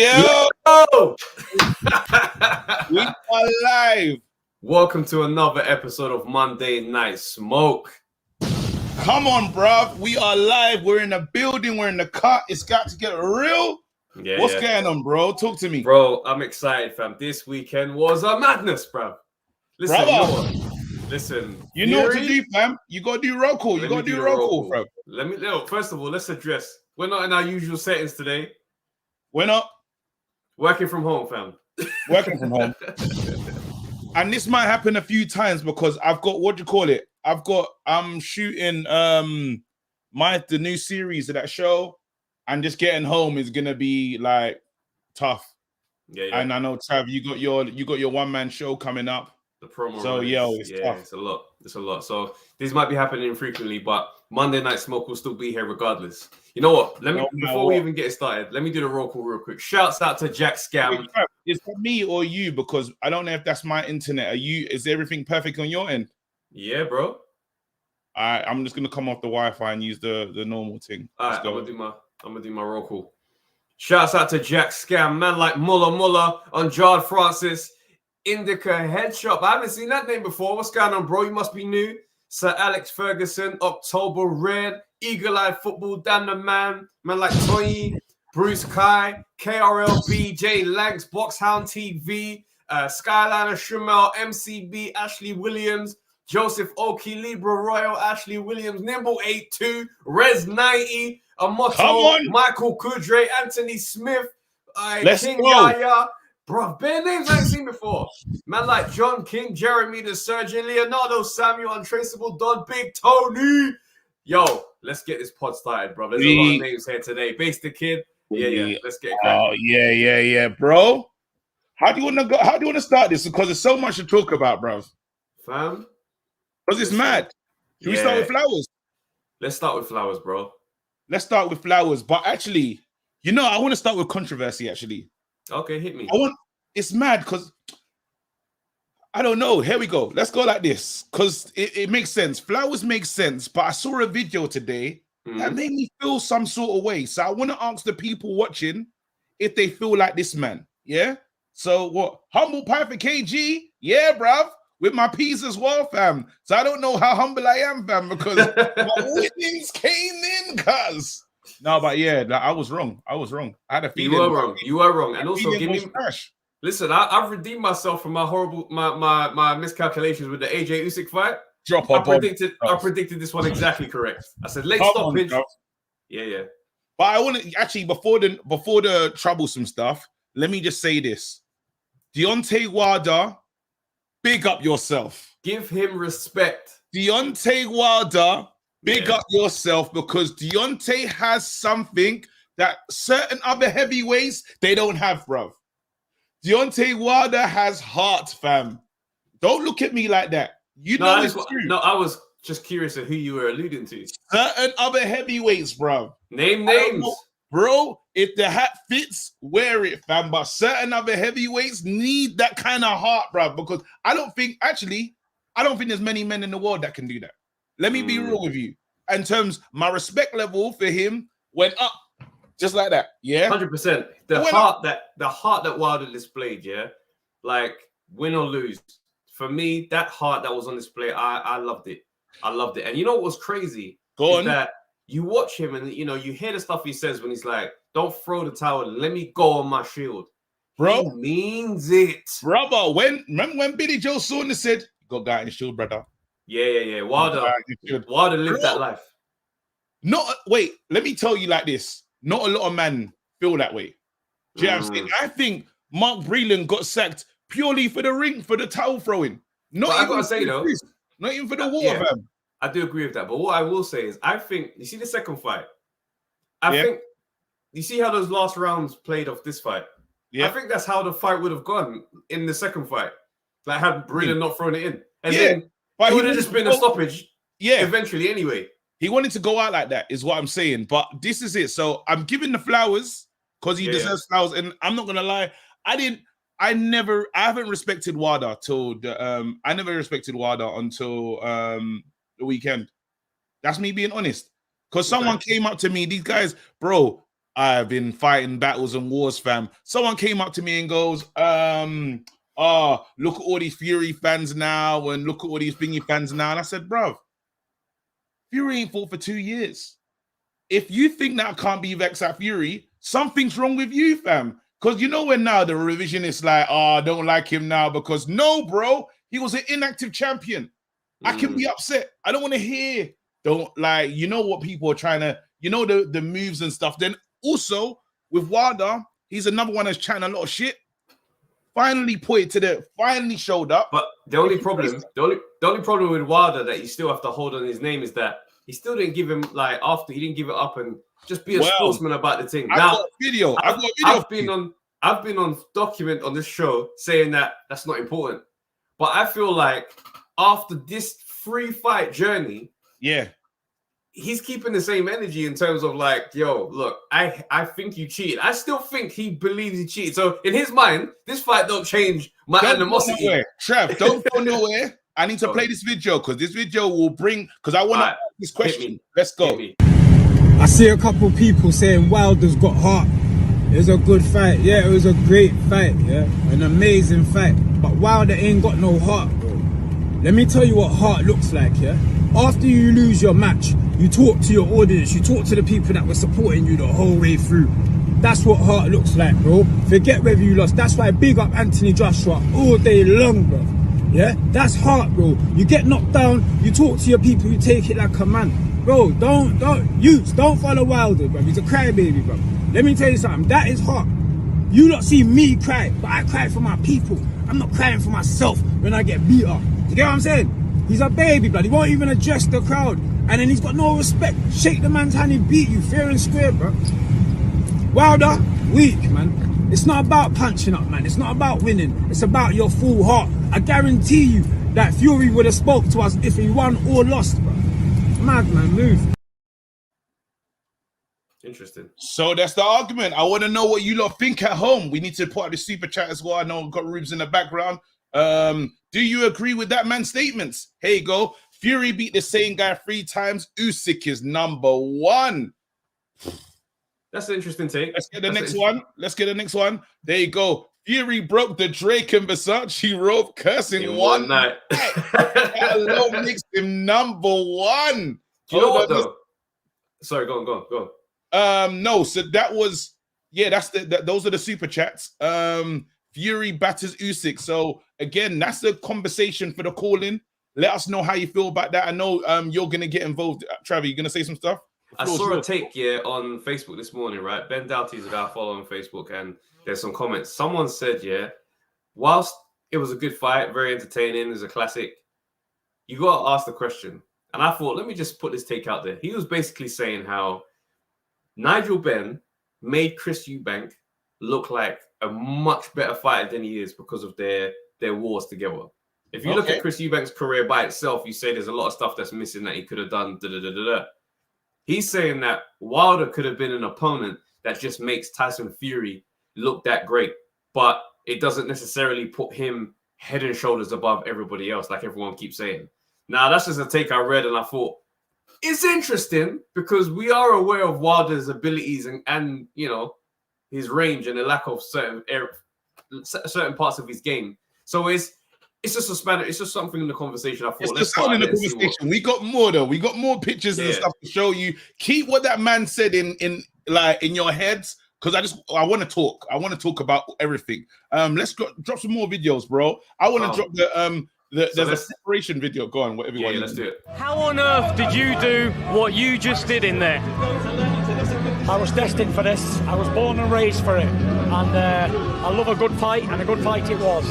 Yo! We are live. Welcome to another episode of Monday Night Smoke. Come on, bruv. We are live. We're in the building. We're in the cut. It's got to get real. What's going on, bro? Talk to me. Bro, I'm excited, fam. This weekend was a madness, bruv. Listen, you know what to do, fam. You got to do roll call. Bro. First of all, let's address. We're not in our usual settings today. We're not. Working from home, fam. Working from home. And this might happen a few times because I've got, I'm shooting the new series of that show, and just getting home is gonna be like tough. Yeah. And I know, Trav, you got your one-man show coming up. The promo. So it's tough. It's a lot. So this might be happening frequently, but Monday Night Smoke will still be here regardless. You know what? Before we even get started, let me do the roll call real quick. Shouts out to Jack Scam. Is it me or you? Because I don't know if that's my internet. Is everything perfect on your end? Yeah, bro. I'm just gonna come off the Wi-Fi and use the normal thing. All right, I'm gonna do my roll call. Shouts out to Jack Scam, man like Muller on Jard Francis. Indica Head Shop. I haven't seen that name before. What's going on, bro? You must be new. Sir Alex Ferguson, October Red, Eagle Eye Football, Dan the Man like Toyi, Bruce Kai, KRLB, J Lanks, Boxhound TV, Skyliner Shumel, MCB, Ashley Williams, Joseph Oki, Libra Royal, Ashley Williams, Nimble 82, Rez 90, Amoto, Michael Kudre, Anthony Smith, King Yaya. Bro, bare names I ain't seen before. Man like John King, Jeremy the Surgeon, Leonardo Samuel, Untraceable Don, Big Tony. Yo, let's get this pod started, bro. There's a lot of names here today. Base the Kid. Yeah. Let's get it cracking. Oh, yeah. Bro, how do you want to go? How do you want to start this? Because there's so much to talk about, bro. Fam? Because it's mad. Should we start with flowers? Let's start with flowers, bro. Let's start with flowers. But actually, I want to start with controversy, actually. Okay, hit me. It's mad because I don't know. Here we go. Let's go like this because it makes sense. Flowers make sense, but I saw a video today that made me feel some sort of way. So I want to ask the people watching if they feel like this man. Yeah. So what? Humble pie for KG? Yeah, bruv. With my peas as well, fam. So I don't know how humble I am, fam, because my winnings came in, cuz. No, but yeah, I was wrong. I had a feeling. You were wrong. And also, give me. Listen, I've redeemed myself from my horrible, my miscalculations with the AJ Usyk fight. I predicted this one exactly correct. I said late stoppage. Yeah. But I want to actually before the troublesome stuff. Let me just say this: Deontay Wilder, big up yourself. Give him respect. Deontay Wilder. Big up yourself, because Deontay has something that certain other heavyweights, they don't have, bro. Deontay Wilder has heart, fam. Don't look at me like that. It's true. No, I was just curious of who you were alluding to. Certain other heavyweights, bro. Name names. Bro, if the hat fits, wear it, fam. But certain other heavyweights need that kind of heart, bro, because I don't think there's many men in the world that can do that. Let me be real with you. In terms, my respect level for him went up just like that. Yeah, 100%. The heart that Wilder displayed, yeah, like win or lose. For me, that heart that was on display, I loved it. And you know what was crazy? That you watch him and you hear the stuff he says when he's like, "Don't throw the towel. Let me go on my shield." Bro, he means it, brother. Remember when Billy Joe Saunders said, "You got guy in the shield, brother." Yeah. Wilder lived that life. Wait, let me tell you like this. Not a lot of men feel that way. Do you know what I'm saying? I think Mark Breland got sacked purely for the towel throwing. Not even for the water, man. I do agree with that. But what I will say is, I think, you see the second fight? I think, you see how those last rounds played off this fight? Yeah. I think that's how the fight would have gone in the second fight. Like, had Breland not thrown it in. And then it would have just been a stoppage. Yeah. Eventually, anyway. He wanted to go out like that, is what I'm saying. But this is it. So I'm giving the flowers because he deserves flowers. And I'm not gonna lie, I haven't respected Wilder till I never respected Wilder until the weekend. That's me being honest. Because someone came up to me, these guys, bro, I've been fighting battles and wars, fam. Someone came up to me and goes, look at all these Fury fans now and look at all these thingy fans now. And I said, bruv, Fury ain't fought for 2 years. If you think that I can't be vexed at Fury, something's wrong with you, fam. Because you know when now the revisionist like, I don't like him now because no, bro, he was an inactive champion. I can be upset. I don't want to hear, don't like, you know what people are trying to, you know, the moves and stuff. Then also with Wilder, he's another one that's chatting a lot of shit. Finally finally showed up. But the only problem with Wilder that you still have to hold on his name is that he still didn't give him, like, after he didn't give it up and just be a sportsman about the thing. I've got a video. I've been on document on this show saying that that's not important. But I feel like after this 3-fight journey, he's keeping the same energy in terms of like, yo, look, I think you cheated. I still think he believes he cheated. So in his mind, this fight don't change my animosity. Trev, don't go nowhere. I need to play this video because this video will bring, because I want to ask this question. Let's go. I see a couple of people saying Wilder's got heart. It was a good fight. Yeah, it was a great fight. Yeah, an amazing fight. But Wilder ain't got no heart, bro. Let me tell you what heart looks like, yeah? After you lose your match, you talk to your audience, you talk to the people that were supporting you the whole way through. That's what heart looks like, bro. Forget whether you lost. That's why big up Anthony Joshua all day long, bro. Yeah? That's heart, bro. You get knocked down, you talk to your people, you take it like a man. Bro, don't follow Wilder, bro. He's a crybaby, bro. Let me tell you something, that is heart. You not see me cry, but I cry for my people. I'm not crying for myself when I get beat up. You get what I'm saying? He's a baby, blood. He won't even address the crowd. And then he's got no respect. Shake the man's hand, he beat you fair and square, bro. Wilder, weak, man. It's not about punching up, man. It's not about winning. It's about your full heart. I guarantee you that Fury would have spoke to us if he won or lost, bro. Mad, man, move. Interesting. So that's the argument. I want to know what you lot think at home. We need to put out the super chat as well. I know I've got Rubes in the background. Do you agree with that man's statements? Here you go. Fury beat the same guy 3 times. Usyk is number 1. That's an interesting take. Let's get the next one. Let's get the next one. There you go. Fury broke the Drake and Versace rope cursing in one night. That alone makes him number 1. Do you know what though? Sorry, go on. No, so that was, that's those are the super chats. Fury batters Usyk. So again, that's the conversation for the call-in. Let us know how you feel about that. I know you're gonna get involved. Travis, you gonna say some stuff? I saw a take on Facebook this morning, right? Ben Doughty's a guy I follow on Facebook, and there's some comments. Someone said, whilst it was a good fight, very entertaining, it was a classic, you got to ask the question. And I thought, let me just put this take out there. He was basically saying how Nigel Benn made Chris Eubank look like a much better fighter than he is because of their wars together. If you look at Chris Eubank's career by itself, you say there's a lot of stuff that's missing that he could have done. He's saying that Wilder could have been an opponent that just makes Tyson Fury look that great, but it doesn't necessarily put him head and shoulders above everybody else, like everyone keeps saying. Now, that's just a take I read, and I thought, it's interesting because we are aware of Wilder's abilities and you know, his range and the lack of certain parts of his game. So it's just a spanner. It's just something in the conversation. I thought, it's just something in the conversation. We got more though. We got more pictures and stuff to show you. Keep what that man said in your heads, because I want to talk. I want to talk about everything. Let's drop some more videos, bro. I want to drop there's a separation video. Go on, whatever you want. Let's do it. How on earth did you do what you just did in there? I was destined for this. I was born and raised for it. And I love a good fight, and a good fight it was.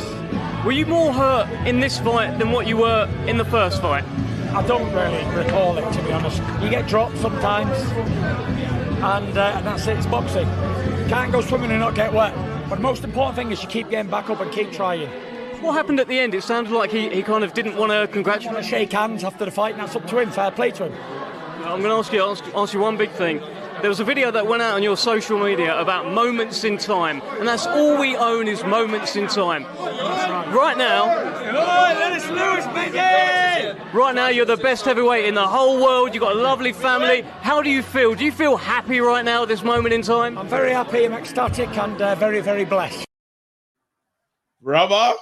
Were you more hurt in this fight than what you were in the first fight? I don't really recall it, to be honest. You get dropped sometimes, and that's it, it's boxing. Can't go swimming and not get wet. But the most important thing is you keep getting back up and keep trying. What happened at the end? It sounded like he kind of didn't want to congratulate. Want to shake hands after the fight, and that's up to him. Fair play to him. I'm going to ask you one big thing. there was a video that went out on your social media about moments in time, and that's all we own is moments in time. Right now, let us loose, baby! right now, you're the best heavyweight in the whole world. You've got a lovely family. How do you feel? Do you feel happy right now at this moment in time? I'm very happy, I'm ecstatic, and very, very blessed. Brother,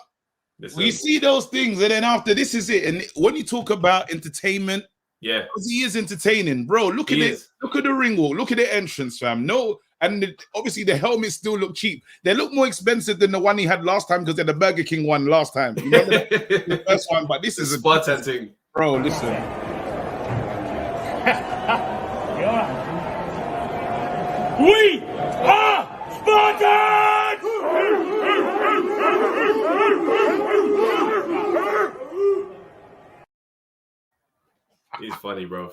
Listen. we see those things, and then after this is it. And when you talk about entertainment, Yeah, because he is entertaining, bro. Look at it. Look at the ring walk. Look at the entrance, fam. No, and obviously the helmets still look cheap. They look more expensive than the one he had last time because they had the Burger King one last time. You remember the first one? But this is a Spartan thing, bro. Listen. We are Spartans! He's funny, bro.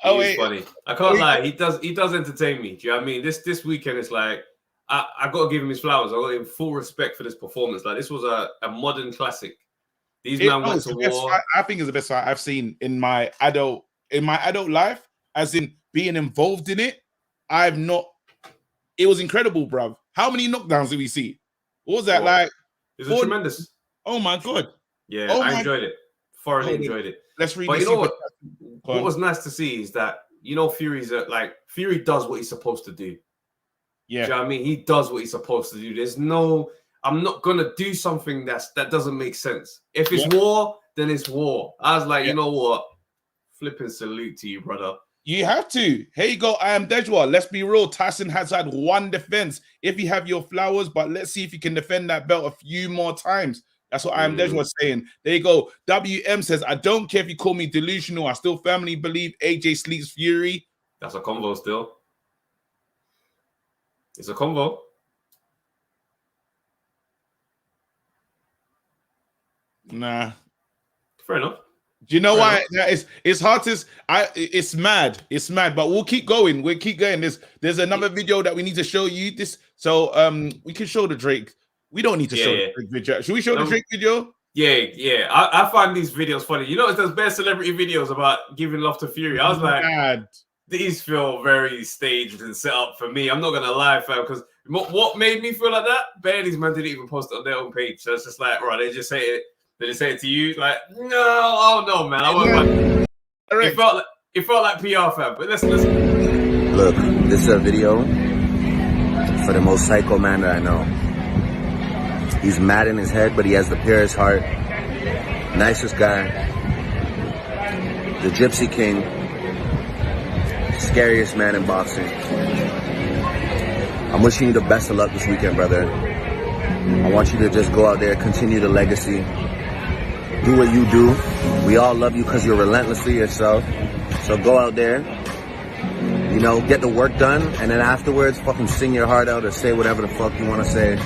Oh, He's funny. I can't lie. He does entertain me. Do you know what I mean? This weekend is like I got to give him his flowers. I got to give him full respect for this performance. Like this was a modern classic. These men went to war. I think it's the best fight I've seen in my adult life, as in being involved in it. I've not. It was incredible, bruv. How many knockdowns did we see? What was that like? It was tremendous. Oh my god. Yeah, I enjoyed it. Thoroughly enjoyed it. Let's read. But you know what was nice to see is that Fury's Fury does what he's supposed to do. Yeah, do you know what I mean? He does what he's supposed to do. There's no, I'm not gonna do something that doesn't make sense. If it's war, then it's war. I was like, you know what? Flipping salute to you, brother. You have to. Here you go. I am Dejwa. Let's be real. Tyson has had one defense. If you have your flowers, but let's see if you can defend that belt a few more times. That's what I am Dejwa saying. There you go. WM says, I don't care if you call me delusional. I still firmly believe AJ sleeps Fury. That's a convo still. It's a convo. Nah. Fair enough. Do you know why? It's hard to. It's mad. It's mad. But we'll keep going. We'll keep going. There's another video that we need to show you. This so we can show the Drake. We don't need to show the Drake video. Should we show the Drake video? Yeah. I find these videos funny. You know, there's best celebrity videos about giving love to Fury. I was like, these feel very staged and set up for me. I'm not gonna lie, fam, because what made me feel like that? Bailey's man didn't even post it on their own page. So it's just like, right, they just say it. Did they say it to you? Like, no, oh no, man. I wasn't like, it felt like PR, fam. But listen. Look, this is a video for the most psycho man that I know. He's mad in his head, but he has the purest heart. Nicest guy. The Gypsy King. Scariest man in boxing. I'm wishing you the best of luck this weekend, brother. I want you to just go out there, continue the legacy. Do what you do. We all love you because you're relentlessly yourself. So go out there, get the work done, and then afterwards, fucking sing your heart out or say whatever the fuck you want to say.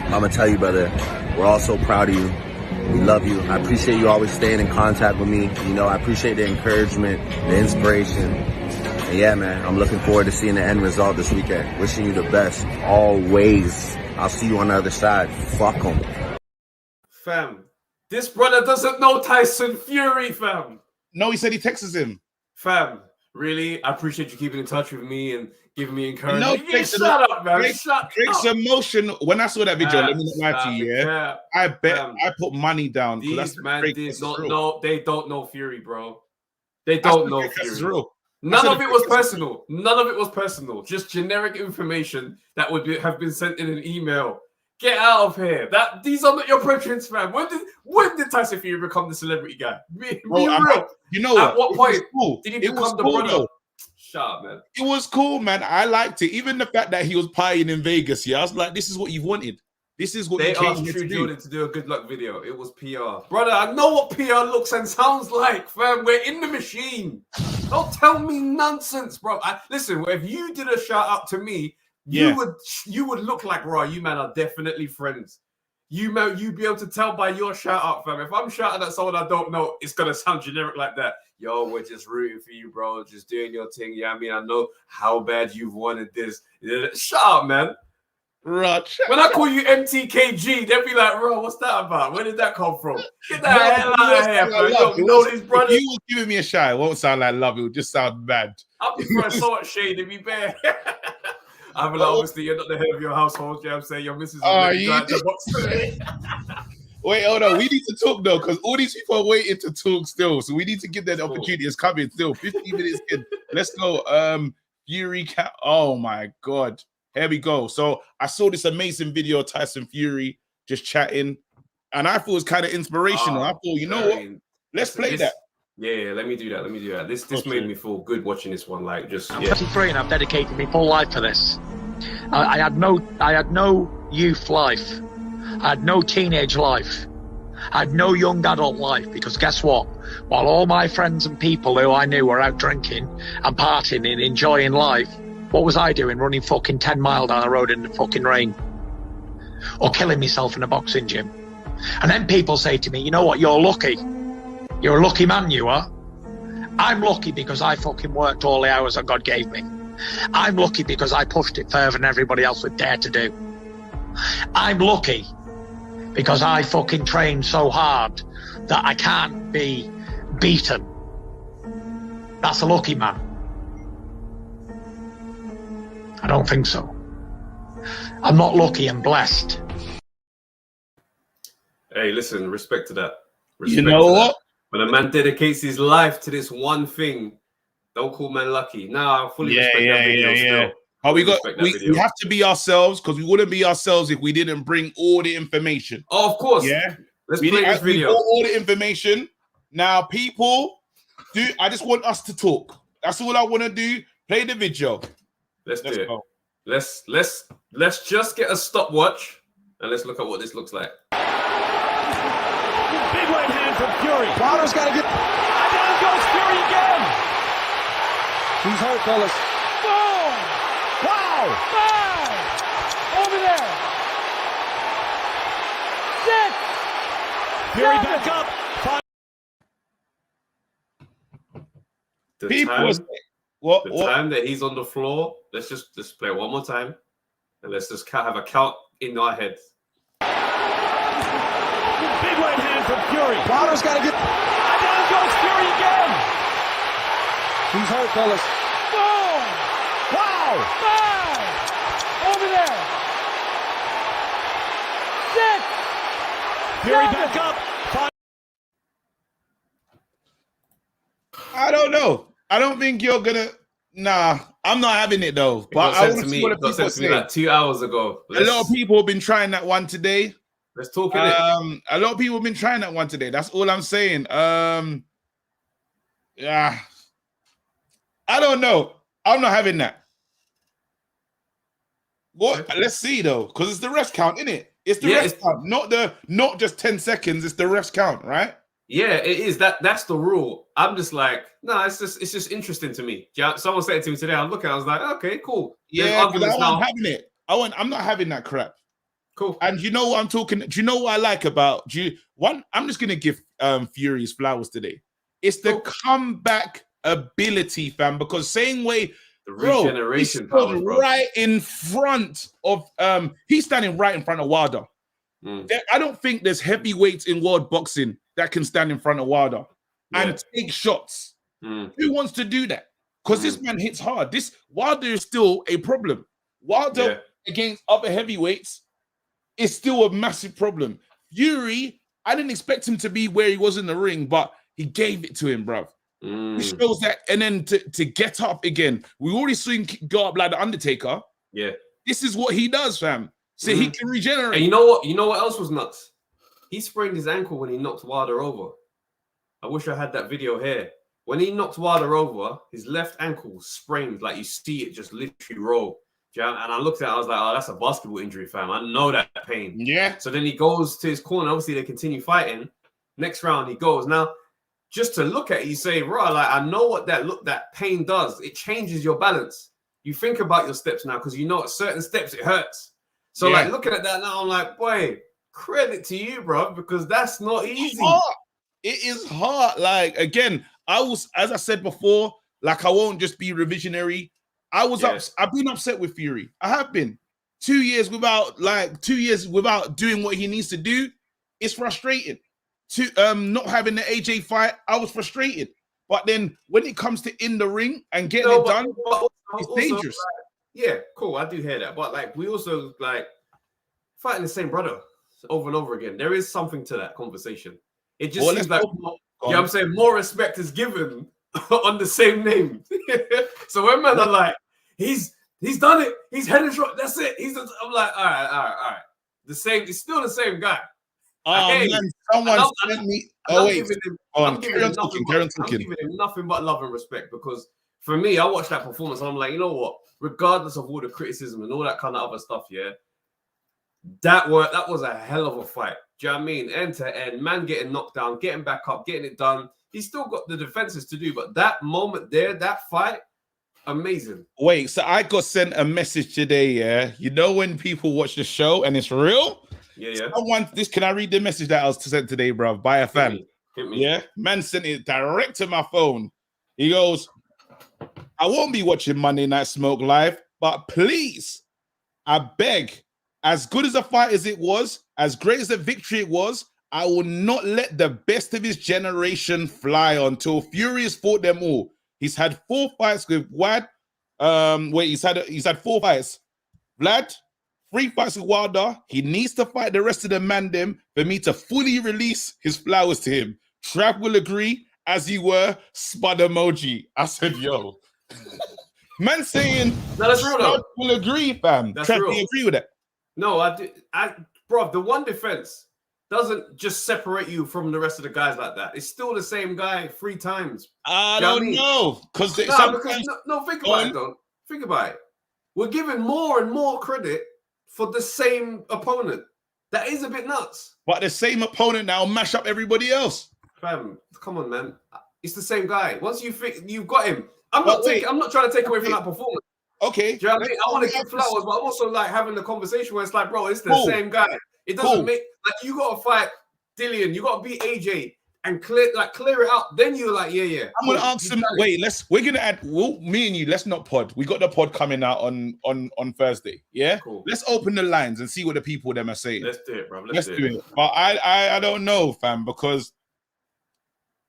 I'm gonna tell you, brother, we're all so proud of you. We love you. I appreciate you always staying in contact with me. I appreciate the encouragement, the inspiration. And yeah, man, I'm looking forward to seeing the end result this weekend. Wishing you the best, always. I'll see you on the other side. Fuck them. Fam, this brother doesn't know Tyson Fury, fam. No, he said he texts him. Fam, really? I appreciate you keeping in touch with me and giving me encouragement. No, shut up, man. Drake's emotion. When I saw that video, let me not lie to you, I bet I put money down. These man they don't know Fury, bro. They don't know Fury. None of it was personal. None of it was personal. Just generic information that would have been sent in an email. Get out of here. These are not your preference, fam. When did Tyson Fury become the celebrity guy? Be real. You know what? At what point did he become the brother? Though. Shut up, man. It was cool, man. I liked it. Even the fact that he was partying in Vegas. Yeah, I was like, this is what you've wanted. This is what they asked True Jordan to do a good luck video. It was PR. Brother, I know what PR looks and sounds like, fam. We're in the machine. Don't tell me nonsense, bro. Listen, if you did a shout out to me, you would look like, bro, you man are definitely friends. You'd be able to tell by your shout out, fam. If I'm shouting at someone I don't know, it's gonna sound generic like that. Yo, we're just rooting for you, bro. Just doing your thing. Yeah, I know how bad you've wanted this. Shut up, man. When I call you MTKG, they'll be like, bro, what's that about? Where did that come from? Get that hell out of here, bro. You don't know these brothers. If you were giving me a shy, it won't sound like love. It would just sound bad. I'll be throwing so much shade to be bare. I'm like, obviously, you're not the head of your household. You know what I'm saying? Your missus is the box today. Wait, hold on. We need to talk, though, because all these people are waiting to talk still. So we need to give them the opportunity. It's coming still. 15 minutes in. Let's go. Fury cat. Oh, my God. Here we go. So I saw this amazing video of Tyson Fury just chatting, and I thought it was kind of inspirational. I thought, you know what? Let's play that. Yeah, let me do that. This made me feel good watching this one. Like, just I'm 23 and I've dedicated my full life to this. I had no youth life. I had no teenage life. I had no young adult life, because guess what? While all my friends and people who I knew were out drinking and partying and enjoying life, what was I doing? Running fucking 10 miles down the road in the fucking rain. Or killing myself in a boxing gym. And then people say to me, you know what, you're lucky. You're a lucky man, you are. I'm lucky because I fucking worked all the hours that God gave me. I'm lucky because I pushed it further than everybody else would dare to do. I'm lucky because I fucking trained so hard that I can't be beaten. That's a lucky man. I don't think so. I'm not lucky, I'm blessed. Hey, listen, respect to that. You know what? When a man dedicates his life to this one thing, don't call man lucky. Now I fully respect that video still. Oh, we have to be ourselves, because we wouldn't be ourselves if we didn't bring all the information. Oh, of course. Yeah. Let's play this video. We brought all the information. Now, people, I just want us to talk. That's all I want to do. Play the video. Let's do it. Go. Let's just get a stopwatch and let's look at what this looks like. Big right hand from Fury. Wilder's got to get. And down goes Fury again. He's hurt, fellas. Boom! Wow! Bang! Over there. 6. Fury back up. 5. The time that he's on the floor, let's play it one more time, and let's just have a count in our heads. Big right hand from Fury. Wilder's got to get. And down goes Fury again. He's hurt, fellas. Boom! Wow! Bang! Over there. 6. Fury back up. 5. I don't know. I don't think you're gonna. Nah, I'm not having it though. But I want to see what the people say. Like 2 hours ago. A lot of people have been trying that one today. Let's talk it. A lot of people have been trying that one today. That's all I'm saying. Yeah, I don't know. I'm not having that. What? Let's see though, because it's the ref count, isn't it? It's the ref count, not just 10 seconds. It's the ref's count, right? Yeah, it is. That's the rule. I'm just like, no, it's just interesting to me. Someone said it to me today. I look at it, I was like, okay, cool. Yeah, I'm not having it. I'm not having that crap. Cool. And you know what I'm talking? Do you know what I like about one? I'm just gonna give Fury his flowers today. It's the comeback ability, fam. Because same way, the regeneration power, right in front of he's standing right in front of Wilder. I don't think there's heavyweights in world boxing that can stand in front of Wilder and take shots. Who wants to do that? Because this man hits hard. This Wilder is still a problem. Wilder against other heavyweights is still a massive problem. Fury, I didn't expect him to be where he was in the ring, but he gave it to him, bruv. It shows that, and then to get up again. We already seen him go up like the Undertaker. Yeah. This is what he does, fam. So he can regenerate. And you know what? You know what else was nuts? He sprained his ankle when he knocked Wilder over. I wish I had that video here. When he knocked Wilder over, his left ankle sprained, like you see it just literally roll. And I looked at it, I was like, oh, that's a basketball injury, fam. I know that pain. Yeah. So then he goes to his corner. Obviously, they continue fighting. Next round, he goes. Now, just to look at it, you say, right, like, I know what that pain does. It changes your balance. You think about your steps now because you know at certain steps it hurts. So, like, looking at that now, I'm like, boy, credit to you, bro, because that's not easy. It is hard. Like, again, as I said before, like, I won't just be revisionary. I've been upset with Fury. I have been. 2 years without doing what he needs to do, it's frustrating. Not having the AJ fight, I was frustrated. But then when it comes to in the ring and getting it done, it's dangerous. Yeah, cool. I do hear that. But like, we also like fighting the same brother over and over again. There is something to that conversation. It just seems like, I'm saying more respect is given on the same name. So when men are like, he's done it, he's head and shoulders, that's it. I'm like, all right. The same, it's still the same guy. Man, someone sent me. I'm giving him nothing but love and respect, because for me, I watched that performance and I'm like, you know what? Regardless of all the criticism and all that kind of other stuff, yeah, that was a hell of a fight. Do you know what I mean? End to end, man getting knocked down, getting back up, getting it done. He's still got the defenses to do, but that moment there, that fight, amazing. Wait, so I got sent a message today, yeah? You know when people watch the show and it's real? Yeah. Can I read the message that I was sent today, bro, by a fan? Hit me. Yeah? Man sent it direct to my phone. He goes, I won't be watching Monday Night Smoke live, but please, I beg, as good as a fight as it was, as great as the victory it was, I will not let the best of his generation fly until Fury has fought them all. He's had 4 fights with Wad. He's had 4 fights. Vlad, 3 fights with Wilder. He needs to fight the rest of the mandem for me to fully release his flowers to him. Trav will agree, as you were, spud emoji. I said, yo. Man saying, no, that's real though. Trav will agree, fam. That's Trav, real. do you agree with that? No, I do. Bro, the one defense doesn't just separate you from the rest of the guys like that. It's still the same guy 3 times. I don't know. Because think about it, though. Think about it. We're giving more and more credit for the same opponent. That is a bit nuts. But the same opponent now mash up everybody else. Fam, come on, man. It's the same guy. Once you think you've got him, I'm not trying to take away from that performance. Okay. Do you know what I mean? I want to give flowers, but I'm also like having the conversation where it's like, bro, it's the same guy. It doesn't make like you got to fight Dillian, you got to beat AJ and clear it out. Then you're like, yeah. I'm gonna ask him. Wait, we're gonna add. Me and you. Let's not pod. We got the pod coming out on Thursday. Yeah. Cool. Let's open the lines and see what the people them are saying. Let's do it, bro. Let's do it. But I don't know, fam, because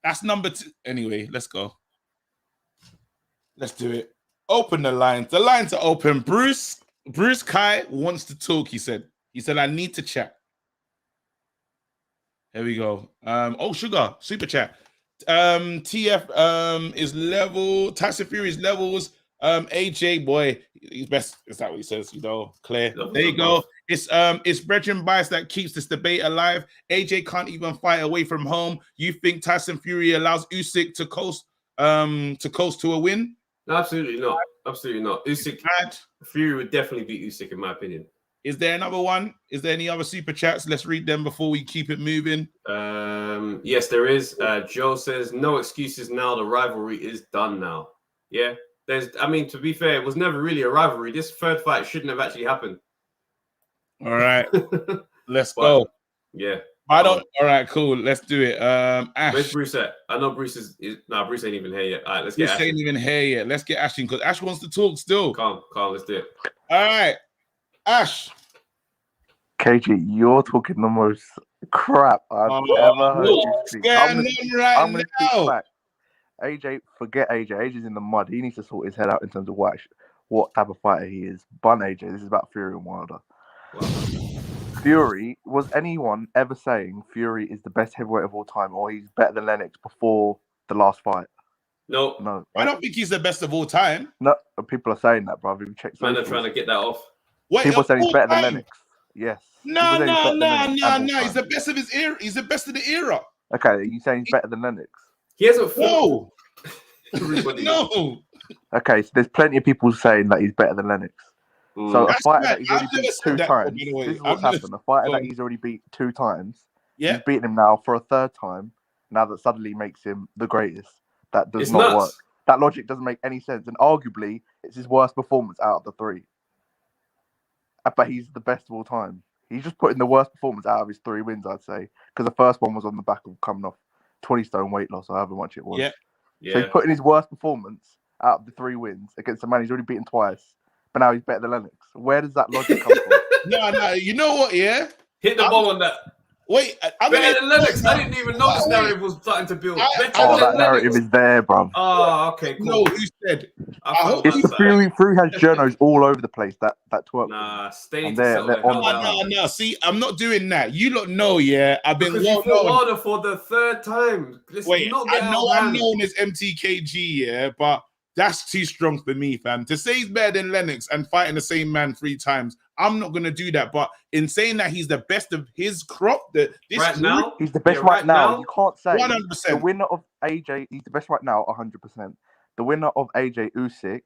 that's number 2. Anyway, let's go. Let's do it. Open the lines. The lines are open. Bruce Kai wants to talk. He said, I need to chat. Here we go. Sugar, super chat. TF is level. Tyson Fury is levels. AJ, boy, he's best. Is that what he says? You know, clear. There you go. It's Brethren bias that keeps this debate alive. AJ can't even fight away from home. You think Tyson Fury allows Usyk to coast to a win? No, absolutely not. Absolutely not. Fury would definitely beat Usyk, in my opinion. Is there another one? Is there any other super chats? Let's read them before we keep it moving. Yes, there is. Joe says, no excuses now. The rivalry is done now. Yeah. To be fair, it was never really a rivalry. This third fight shouldn't have actually happened. All right. Let's go. Yeah. All right, cool. Let's do it. Ash. Where's Bruce at? I know Bruce Bruce ain't even here yet. All right, let's get Bruce ain't even here yet. Let's get Ash in because Ash wants to talk still. Calm, let's do it. All right. Ash. KG, you're talking the most crap I've ever heard you speak. I'm going to speak back. AJ, forget AJ. AJ's in the mud. He needs to sort his head out in terms of what type of fighter he is. Bun AJ. This is about Fury and Wilder. Wow. Fury, was anyone ever saying Fury is the best heavyweight of all time or he's better than Lennox before the last fight? No. I don't think he's the best of all time. No, people are saying that, bro. Man, they're trying to get that off. People saying he's better than Lennox. Yes. No. He's the best of his era. He's the best of the era. Okay, you saying he's better than Lennox? He hasn't fought. No. Okay, so there's plenty of people saying that he's better than Lennox. So a fighter that he's already beat 2 times. This is what's happened. A fighter that he's already beat 2 times. Yeah. He's beaten him now for a 3rd time. Now that suddenly makes him the greatest. That does not work. That logic doesn't make any sense. And arguably, it's his worst performance out of the 3. But he's the best of all time. He's just putting the worst performance out of his 3 wins, I'd say. Because the first one was on the back of coming off 20 stone weight loss, or however much it was. Yeah. So he's putting his worst performance out of the 3 wins against a man he's already beaten twice. but now he's better than Lennox. Where does that logic come from? No, you know what? Yeah, hit the ball on that. Wait, better than Lennox. I didn't even know this narrative was starting to build. That narrative is there, bro. Oh, okay, cool. No, who said? Fury has journos all over the place. That twerk. Nah, stay. No. See, I'm not doing that. You lot know, yeah. I've been because you fought Wilder for the 3rd time. Listen, wait, I know I'm known as MTKG, yeah, but that's too strong for me, fam. To say he's better than Lennox and fighting the same man 3 times, I'm not gonna do that. But in saying that he's the best of his crop, now he's the best right now. You can't say 100%. The winner of AJ, he's the best right now, 100%. The winner of AJ Usyk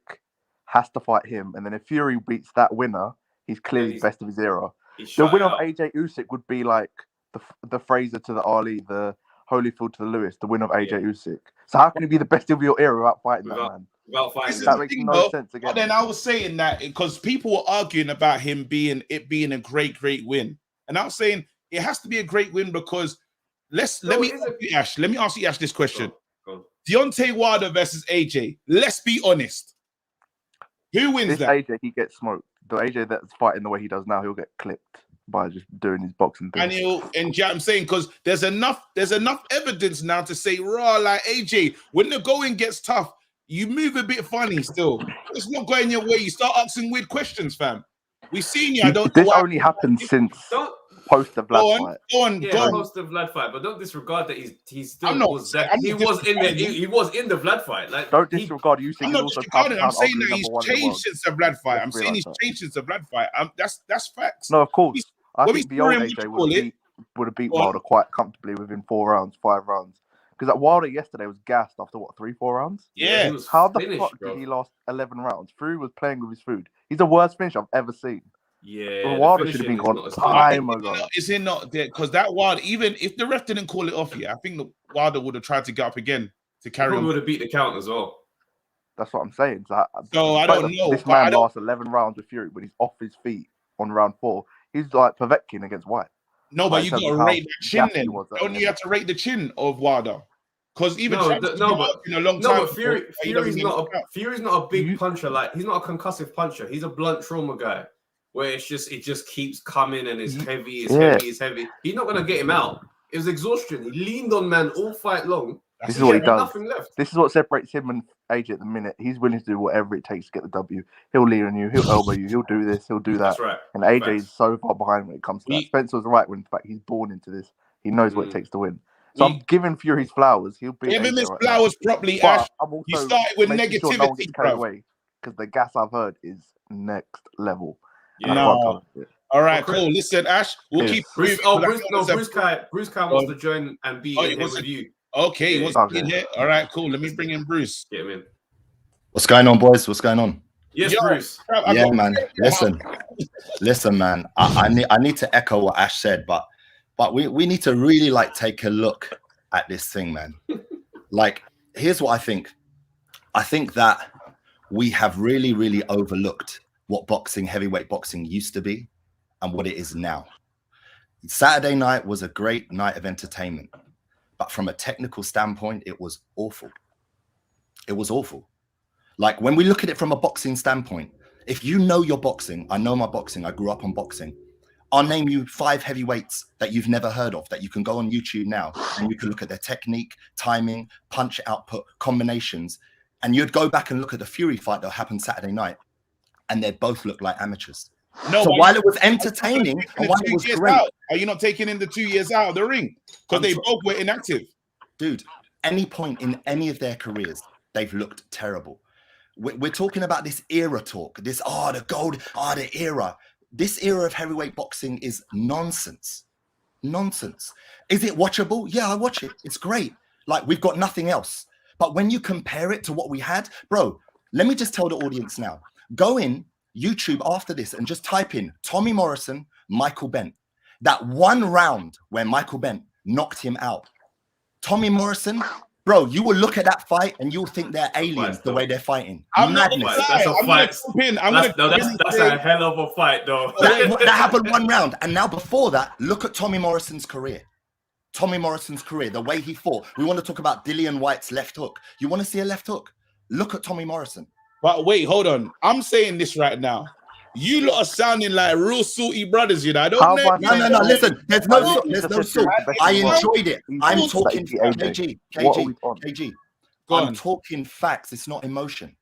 has to fight him, and then if Fury beats that winner, he's clearly best of his era. The winner of AJ Usyk would be like the Fraser to the Ali, the Holyfield to the Lewis, the winner of AJ Usyk. So how can he be the best of your era without fighting that man? That makes no sense again. But then I was saying that because people were arguing about him being a great win, and I was saying it has to be a great win because let me ask you, Ash, this question: Deontay Wilder versus AJ. Let's be honest. Who wins this that? AJ, he gets smoked. The AJ that's fighting the way he does now, he'll get clipped by just doing his boxing thing. And you know what I'm saying? Because there's enough evidence now to say, raw, like AJ, when the going gets tough, you move a bit funny still. It's not going your way. You start asking weird questions, fam. We've seen you. This only happened since post the Vlad fight. Go on. Post the Vlad fight, but don't disregard that he still was that. He was in the Vlad fight. Like, don't disregard you. I'm not disregarding. I'm saying that he's changed since the Vlad fight. I'm saying he's changed since the Vlad fight. That's facts. No, of course. I think the old AJ would have beat Wilder quite comfortably within 4 rounds, 5 rounds. Because that Wilder yesterday was gassed after 3-4 rounds. Yeah. How the fuck did he last 11 rounds? Fury was playing with his food. He's the worst finisher I've ever seen. Yeah. Wilder should have been gone time ago. Is it not there? Because that Wilder, even if the ref didn't call it off, I think the Wilder would have tried to get up again to carry on. Would have beat the count as well. That's what I'm saying. So I don't know. This man lasts 11 rounds with Fury, but he's off his feet on round 4. He's like Povetkin against White. No, but you got to rate the chin then. Don't you have to rate the chin of Wilder? Because even but Fury's not a big puncher. Like, he's not a concussive puncher. He's a blunt trauma guy, where it just keeps coming and it's heavy. He's not gonna get him out. It was exhaustion. He leaned on man all fight long. This is what he does. Nothing left. This is what separates him and AJ at the minute. He's willing to do whatever it takes to get the W. He'll lean on you. He'll elbow you. He'll do this. He'll do that. That's right. And AJ is so far behind when it comes to that. Spencer was right when, in fact, he's born into this. He knows what it takes to win. So I'm giving Fury his flowers. He'll be giving his flowers properly. Ash, you started with negativity, bro. Because the gas I've heard is next level. No. All right, cool. Listen, Ash, we'll keep. Bruce Kai wants to join and be in here with you. Okay, he wants to be in here. All right, cool. Let me bring in Bruce. Get him in. What's going on, boys? What's going on? Yes, Bruce. Yeah, man. Listen, man. I need to echo what Ash said, but we need to really take a look at this thing, man. Here's what I think. I think that we have really, really overlooked what heavyweight boxing used to be and what it is now. Saturday night was a great night of entertainment, but from a technical standpoint, it was awful. It was awful. Like, when we look at it from a boxing standpoint, if you know your boxing, I know my boxing, I grew up on boxing. I'll name you 5 heavyweights that you've never heard of that you can go on YouTube now and you can look at their technique, timing, punch output, combinations, and you'd go back and look at the Fury fight that happened Saturday night, and they both look like amateurs. No, so while it was entertaining and while it was great, are you not taking in the 2 years out of the ring because they both were inactive? Dude, any point in any of their careers, they've looked terrible. We're talking about this era talk, the era. This era of heavyweight boxing is nonsense. Nonsense. Is it watchable? Yeah, I watch it. It's great. Like, we've got nothing else. But when you compare it to what we had, bro, let me just tell the audience now. Go in YouTube after this and just type in Tommy Morrison, Michael Bent. That one round where Michael Bent knocked him out. Tommy Morrison, bro, you will look at that fight and you'll think they're aliens the way they're fighting. Madness. That's a fight. That's a hell of a fight, though. That happened one round. And now before that, look at Tommy Morrison's career. Tommy Morrison's career, the way he fought. We want to talk about Dillian White's left hook. You want to see a left hook? Look at Tommy Morrison. But wait, hold on. I'm saying this right now. You lot are sounding like real salty brothers, you know. I don't know. No. Listen, there's no salt. I enjoyed it. I'm talking KG. I'm talking facts. It's not emotion.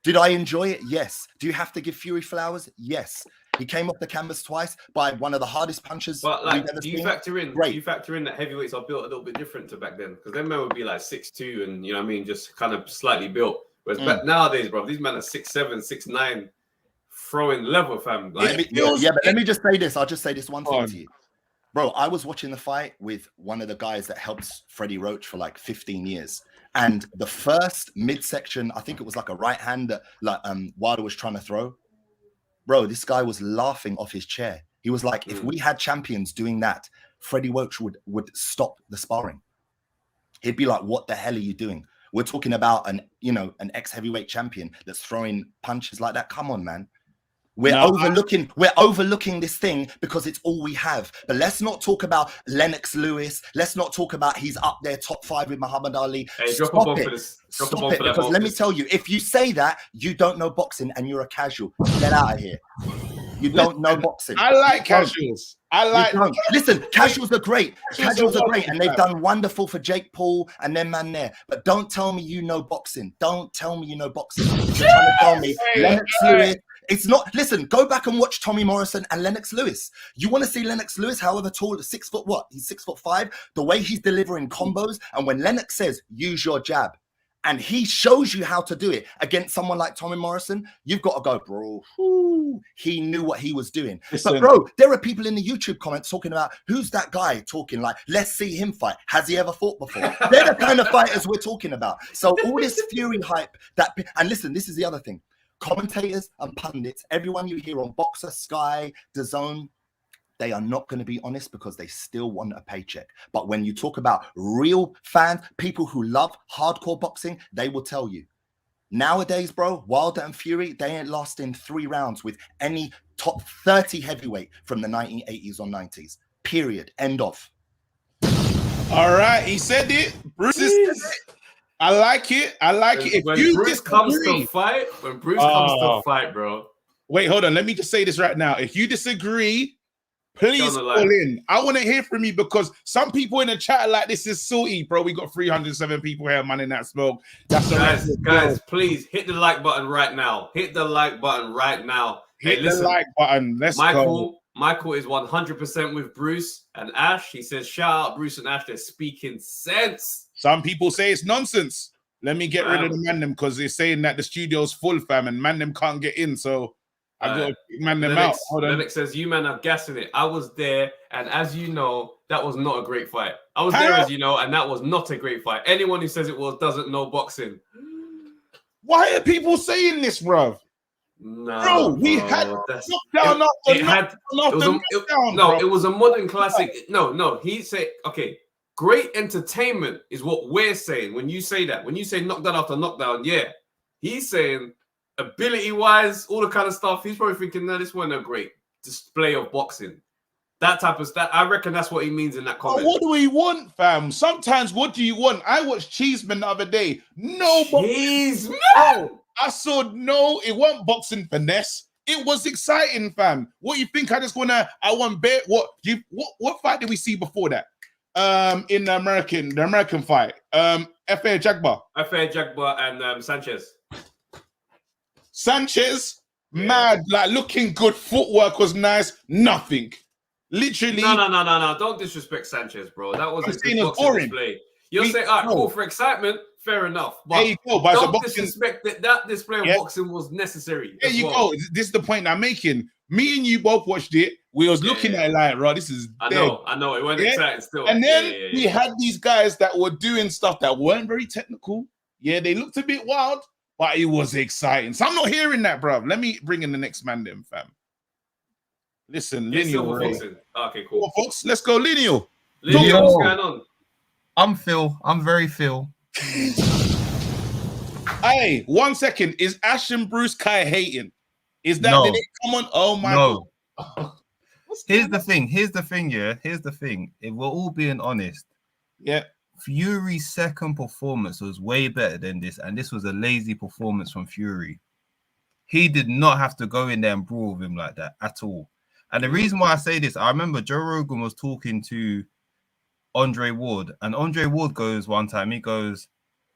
Did I enjoy it? Yes. Do you have to give Fury flowers? Yes. He came off the canvas twice by one of the hardest punches. But like, do you factor in that heavyweights are built a little bit different to back then? Because them men would be like 6'2" and you know what I mean, just kind of slightly built. Whereas back nowadays, bro, these men are 6'7", 6'9", throwing level, fam. Like, but let me just say this. I'll just say this one thing to you. Bro, I was watching the fight with one of the guys that helps Freddie Roach for like 15 years. And the first midsection, I think it was like a right hand that like Wilder was trying to throw. Bro, this guy was laughing off his chair. He was like, if we had champions doing that, Freddie Roach would stop the sparring. He'd be like, what the hell are you doing? We're talking about an ex-heavyweight champion that's throwing punches like that. Come on, man. We're overlooking this thing because it's all we have. But let's not talk about Lennox Lewis. Let's not talk about he's up there top 5 with Muhammad Ali. Hey, Stop it. Because let me tell you, if you say that, you don't know boxing and you're a casual. Get out of here. You don't know boxing. I like casuals. Listen, casuals are great. Casuals are great, and they've done wonderful for Jake Paul and them man there. But don't tell me you know boxing. Don't tell me you know boxing. You're trying to tell me Lennox Lewis. It's not. Listen, go back and watch Tommy Morrison and Lennox Lewis. You want to see Lennox Lewis, however tall, 6 foot what? He's 6'5". The way he's delivering combos, and when Lennox says use your jab, and he shows you how to do it against someone like Tommy Morrison, you've got to go, bro. He knew what he was doing. Listen. But bro, there are people in the YouTube comments talking about who's that guy talking like, let's see him fight. Has he ever fought before? They're the kind of fighters we're talking about. So all this Fury hype and listen, this is the other thing. Commentators and pundits, everyone you hear on Boxer, Sky, DAZN, they are not going to be honest because they still want a paycheck. But when you talk about real fans, people who love hardcore boxing, they will tell you. Nowadays, bro, Wilder and Fury, they ain't lasting 3 rounds with any top 30 heavyweight from the 1980s or 90s. Period. End of. All right, he said it. Bruce said it. I like it. If when you Bruce comes to fight, bro. Wait, hold on. Let me just say this right now. If you disagree, please call in. I want to hear from you because some people in the chat like this is salty, bro. We got 307 people here, man, in that smoke. That's guys, please hit the like button right now. Hit the like button right now. Hit the like button. Let's go. Michael is 100% with Bruce and Ash. He says, shout out Bruce and Ash. They're speaking sense. Some people say it's nonsense. Let me get rid of the man them because they're saying that the studio's full, fam, and man them can't get in. So I got to man them out. Lennox says, you man are gassing it. I was there, and as you know, that was not a great fight. I was there, as you know, and that was not a great fight. Anyone who says it was doesn't know boxing. Why are people saying this, bruv? No, bro, we had knockdown after knockdown. It was a modern classic. No, he said, okay, great entertainment is what we're saying. When you say that, when you say knockdown after knockdown, yeah, he's saying ability-wise, all the kind of stuff. He's probably thinking, no, this wasn't a great display of boxing. That type of stuff. I reckon that's what he means in that comment. What do we want, fam? Sometimes, what do you want? I watched Cheeseman the other day. Cheeseman. I saw it wasn't boxing finesse. It was exciting, fam. What you think? I want bet. What fight did we see before that? In the American fight. F.A. Jagba and Sanchez. Mad, like looking good. Footwork was nice. Nothing. Literally. No. Don't disrespect Sanchez, bro. That was a good boxing display. You'll say, all right, cool, for excitement. Fair enough. But there you go. But don't disrespect that display of boxing was necessary. There you go. This is the point I'm making. Me and you both watched it. We was looking at it like, bro, this is I know. It wasn't exciting still. And then we had these guys that were doing stuff that weren't very technical. Yeah, they looked a bit wild, but it was exciting. So I'm not hearing that, bro. Let me bring in the next man then, fam. Listen, Lineal. Okay, cool. Well, folks, let's go, Lineal. Lineal, what's going on? I'm Phil. I'm very Phil. Hey, 1 second. Is Ash and Bruce Kai hating? Is that no. Did it come on? Oh my God. Here's the thing. Here's the thing. If we're all being honest, yeah, Fury's second performance was way better than this, and this was a lazy performance from Fury. he did not have to go in there and brawl with him like that at all. And the reason why I say this, I remember Joe Rogan was talking to Andre Ward, and Andre Ward goes one time, he goes,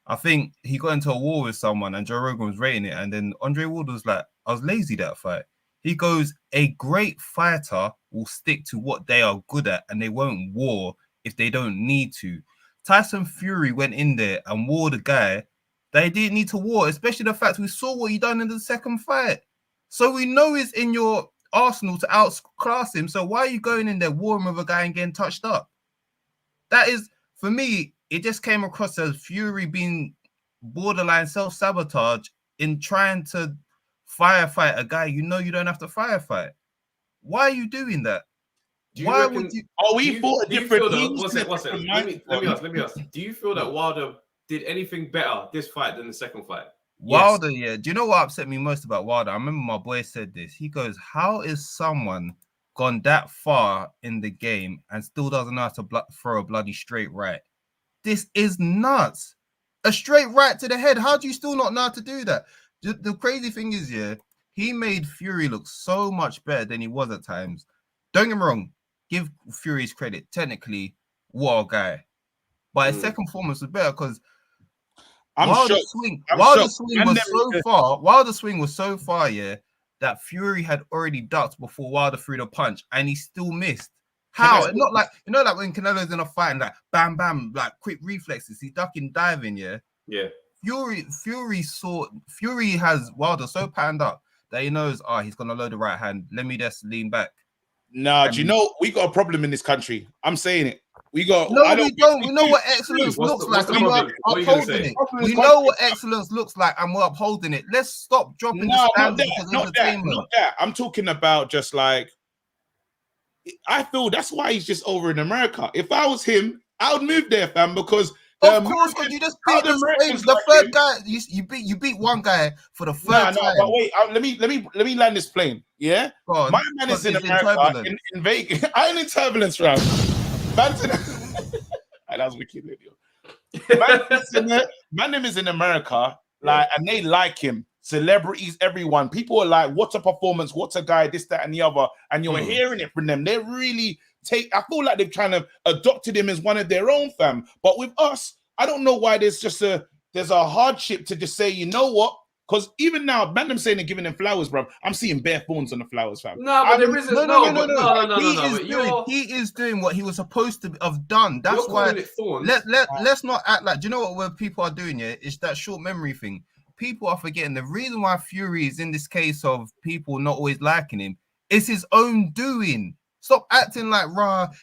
I think he got into a war with someone and Joe Rogan was rating it. And then Andre Ward was like, I was lazy that fight. He goes, a great fighter will stick to what they are good at and they won't war if they don't need to. Tyson Fury went in there and warred a guy they didn't need to war, especially the fact we saw what he done in the second fight. So we know it's in your arsenal to outclass him. So why are you going in there warring with a guy and getting touched up? That is, for me, it just came across as Fury being borderline self-sabotage in trying to firefight a guy you know you don't have to firefight. Why are you doing that? Why would you? Oh, we fought a different. What's it? Let me ask. Do you feel that Wilder did anything better this fight than the second fight? Wilder, yes. Yeah. Do you know what upset me most about Wilder? I remember my boy said this. He goes, "How is someone gone that far in the game and still doesn't know how to throw a bloody straight right? This is nuts. A straight right to the head. How do you still not know how to do that?" The crazy thing is, yeah, he made Fury look so much better than he was at times. Don't get me wrong. Give Fury his credit. Technically, what a guy. But his second performance was better because while the swing was so far, yeah, that Fury had already ducked before Wilder threw the punch, and he still missed. How? Not like, you know, like when Canelo's in a fight and like bam, bam, like quick reflexes. He's ducking, diving, yeah. Yeah. Fury has Wilder so panned up that he knows, he's gonna load the right hand. Let me just lean back. Nah, do you know we got a problem in this country? I'm saying it. We got. No, we don't. We know what excellence looks like, and we're upholding it. We know what excellence looks like, and we're upholding it. Let's stop dropping the standards because entertainment. Not that. I'm talking about just like. I feel that's why he's just over in America. If I was him, I would move there, fam, because. Of course, because you just beat the third guy. You beat one guy for the third time. No, but wait, let me land this plane. Yeah, my man is in America in Vegas. I ain't in turbulence, round. That was wicked, man is in America, like, and they like him. Celebrities, everyone. People are like, "What's a performance? What's a guy? This, that, and the other." And you're hearing it from them. They're really. I feel like they've kind of adopted him as one of their own, fam. But with us, I don't know why there's a hardship to just say, you know what? Because even now, man, them saying they're giving them flowers, bro. I'm seeing bare thorns on the flowers, fam. No, but there isn't. No. He is doing what he was supposed to have done. That's why. Let's not act like. Do you know what people are doing? Yeah, it's that short memory thing. People are forgetting the reason why Fury is in this case of people not always liking him is his own doing. Stop acting like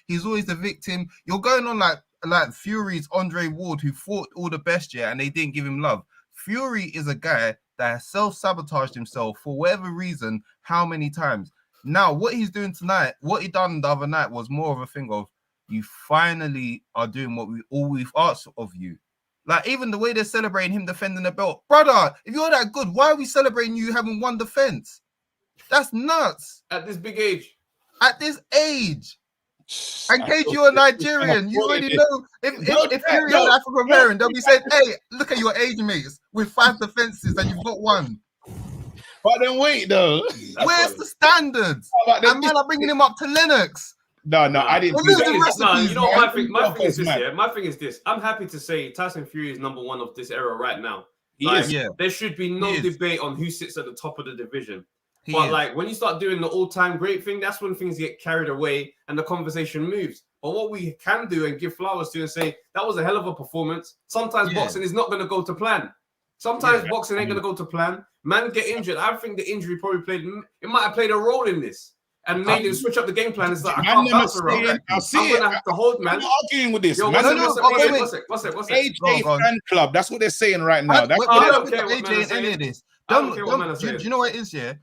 he's always the victim. You're going on like Fury's Andre Ward, who fought all the best, yeah, and they didn't give him love. Fury is a guy that has self-sabotaged himself for whatever reason, how many times. Now, what he's doing tonight, what he done the other night was more of a thing of, you finally are doing what we've asked of you. Like, even the way they're celebrating him defending the belt. Brother, if you're that good, why are we celebrating you having one defense? That's nuts. At this big age. At this age, in case you're a Nigerian, you already know if you're an African American, they'll be saying, "Hey, look at your age mates with 5 defenses and you've got 1." But then wait, though, where's the standards? And man are bringing him up to Lennox. No, I didn't. You know, my thing is this. Yeah, my thing is this. I'm happy to say Tyson Fury is number 1 of this era right now. There should be no debate on who sits at the top of the division. But like when you start doing the all-time great thing, that's when things get carried away and the conversation moves. But what we can do and give flowers to and say that was a hell of a performance. Sometimes boxing is not going to go to plan. Sometimes boxing ain't going to go to plan. Man get injured. I think the injury probably might have played a role in this and made him switch up the game plan. It's like I can't bounce around. I'm going to have to hold, man. I'm not arguing with this. Yo, what's it? AJ fan club. That's what they're saying right now. I don't care what AJ in any of this. Do you know what it is? Yeah.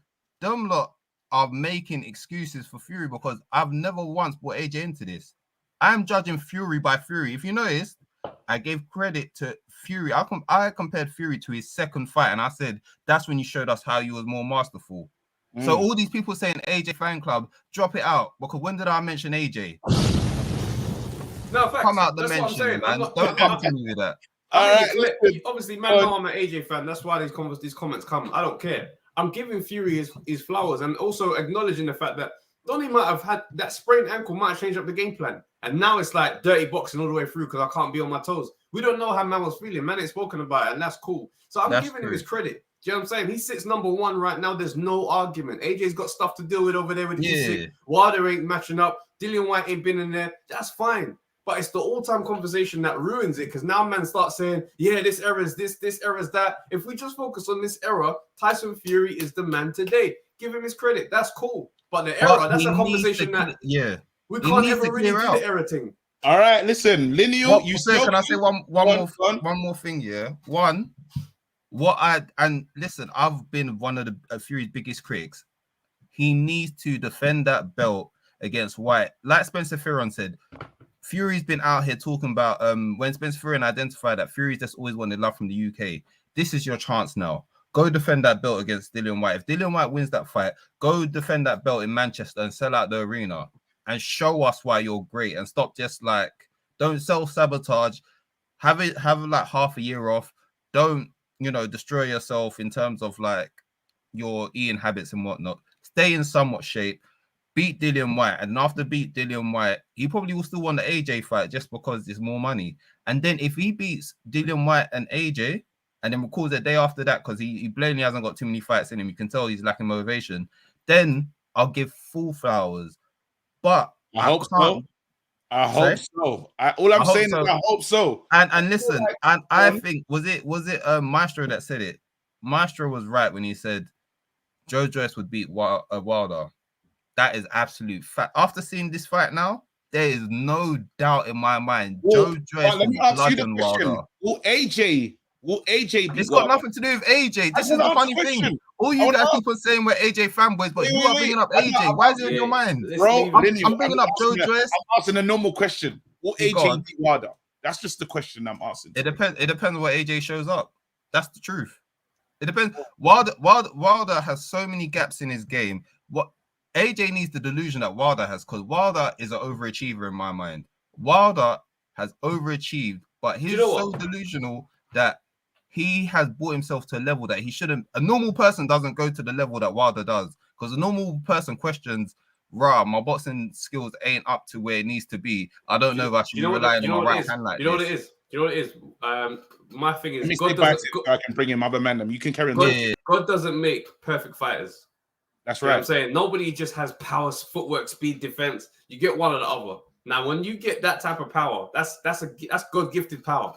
Them lot are making excuses for Fury because I've never once brought AJ into this. I am judging Fury by Fury. If you noticed, I gave credit to Fury. I compared Fury to his second fight, and I said that's when you showed us how you was more masterful. So all these people saying AJ fan club, drop it out, because when did I mention AJ? No, facts. Come out the mention, man. Don't come to me with that. Obviously, man, know I'm an AJ fan. That's why these comments come. I don't care. I'm giving Fury his flowers and also acknowledging the fact that Donny might have had that sprained ankle, might have changed up the game plan. And now it's like dirty boxing all the way through because I can't be on my toes. We don't know how man was feeling. Man ain't spoken about it, and that's cool. So I'm giving him his credit. Do you know what I'm saying? He sits number one right now. There's no argument. AJ's got stuff to deal with over there with Usyk. Wilder ain't matching up. Dillian White ain't been in there. That's fine. But it's the all-time conversation that ruins it because now man starts saying, yeah, this era is this era is that. If we just focus on this era, Tyson Fury is the man today. Give him his credit. That's cool. But the era, that's a conversation that we can't ever really do the era thing. All right, listen, Lineal, can I say one more thing? Yeah, listen, I've been one of the Fury's biggest critics. He needs to defend that belt against White. Like Spencer Fearon said, Fury's been out here talking about when Spencer Fearon identified that Fury's just always wanted love from the UK. This is your chance now. Go defend that belt against Dillian White. If Dillian White wins that fight, go defend that belt in Manchester and sell out the arena and show us why you're great and stop just like, don't self-sabotage. Have like half a year off. Don't, destroy yourself in terms of like your eating habits and whatnot. Stay in somewhat shape. Beat Dillian White. And after beat Dillian White, he probably will still want the AJ fight just because there's more money. And then if he beats Dillian White and AJ, and then recalls the day after that because he blatantly hasn't got too many fights in him. You can tell he's lacking motivation. Then I'll give full flowers. But I hope so. I hope so. All I'm saying is I hope so. And listen, and I think was it Maestro that said it? Maestro was right when he said Joe Joyce would beat Wilder. That is absolute fact. After seeing this fight now, there is no doubt in my mind. Joe Joyce will bludgeon Wilder. Will AJ be? It's got nothing to do with AJ. This is the funny thing. All you guys keep on saying we're AJ fanboys, but you are bringing up AJ. Why is it in your mind? Bro, I'm bringing up Joe Joyce. I'm asking a normal question. Will AJ beat Wilder? That's just the question I'm asking. It depends what AJ shows up. That's the truth. It depends. Wilder has so many gaps in his game. What AJ needs the delusion that Wilder has, because Wilder is an overachiever in my mind. Wilder has overachieved, but he's so delusional that he has brought himself to a level that he shouldn't. A normal person doesn't go to the level that Wilder does, because a normal person questions, my boxing skills ain't up to where it needs to be. I don't know if I should be relying on my right hand like this. You know what it is? You know what it is? My thing is, I can bring him other men. You can carry on. God doesn't make perfect fighters. That's right. You know I'm saying nobody just has power, footwork, speed, defense. You get one or the other. Now, when you get that type of power, that's God-gifted power.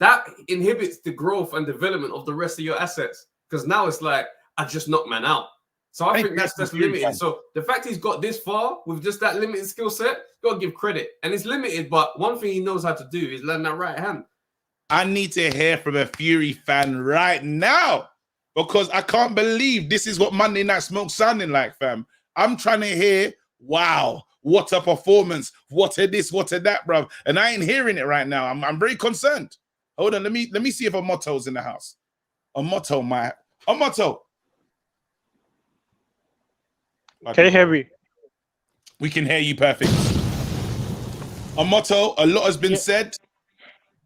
That inhibits the growth and development of the rest of your assets, because now it's like, I just knocked man out. So I think that's limited. So the fact he's got this far with just that limited skill set, you got to give credit. And it's limited, but one thing he knows how to do is learn that right hand. I need to hear from a Fury fan right now, because I can't believe this is what Monday Night Smoke's sounding like, fam. I'm trying to hear, wow, what a performance. What a this, what a that, bro. And I ain't hearing it right now. I'm very concerned. Hold on, let me see if a motto's in the house. A motto. Can you hear me? We can hear you perfect. A motto, a lot has been said.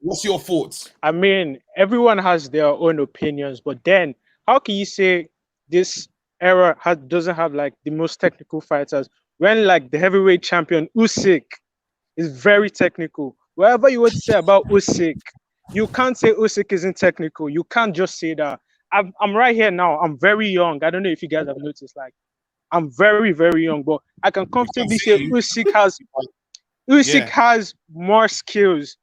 What's your thoughts? I mean, everyone has their own opinions, but then how can you say this era doesn't have like the most technical fighters when like the heavyweight champion Usyk is very technical? Whatever you would say about Usyk, you can't say Usyk isn't technical. You can't just say that. I'm right here now. I'm very young. I don't know if you guys have noticed. Like, I'm very, very young, but I can comfortably say Usyk has more skills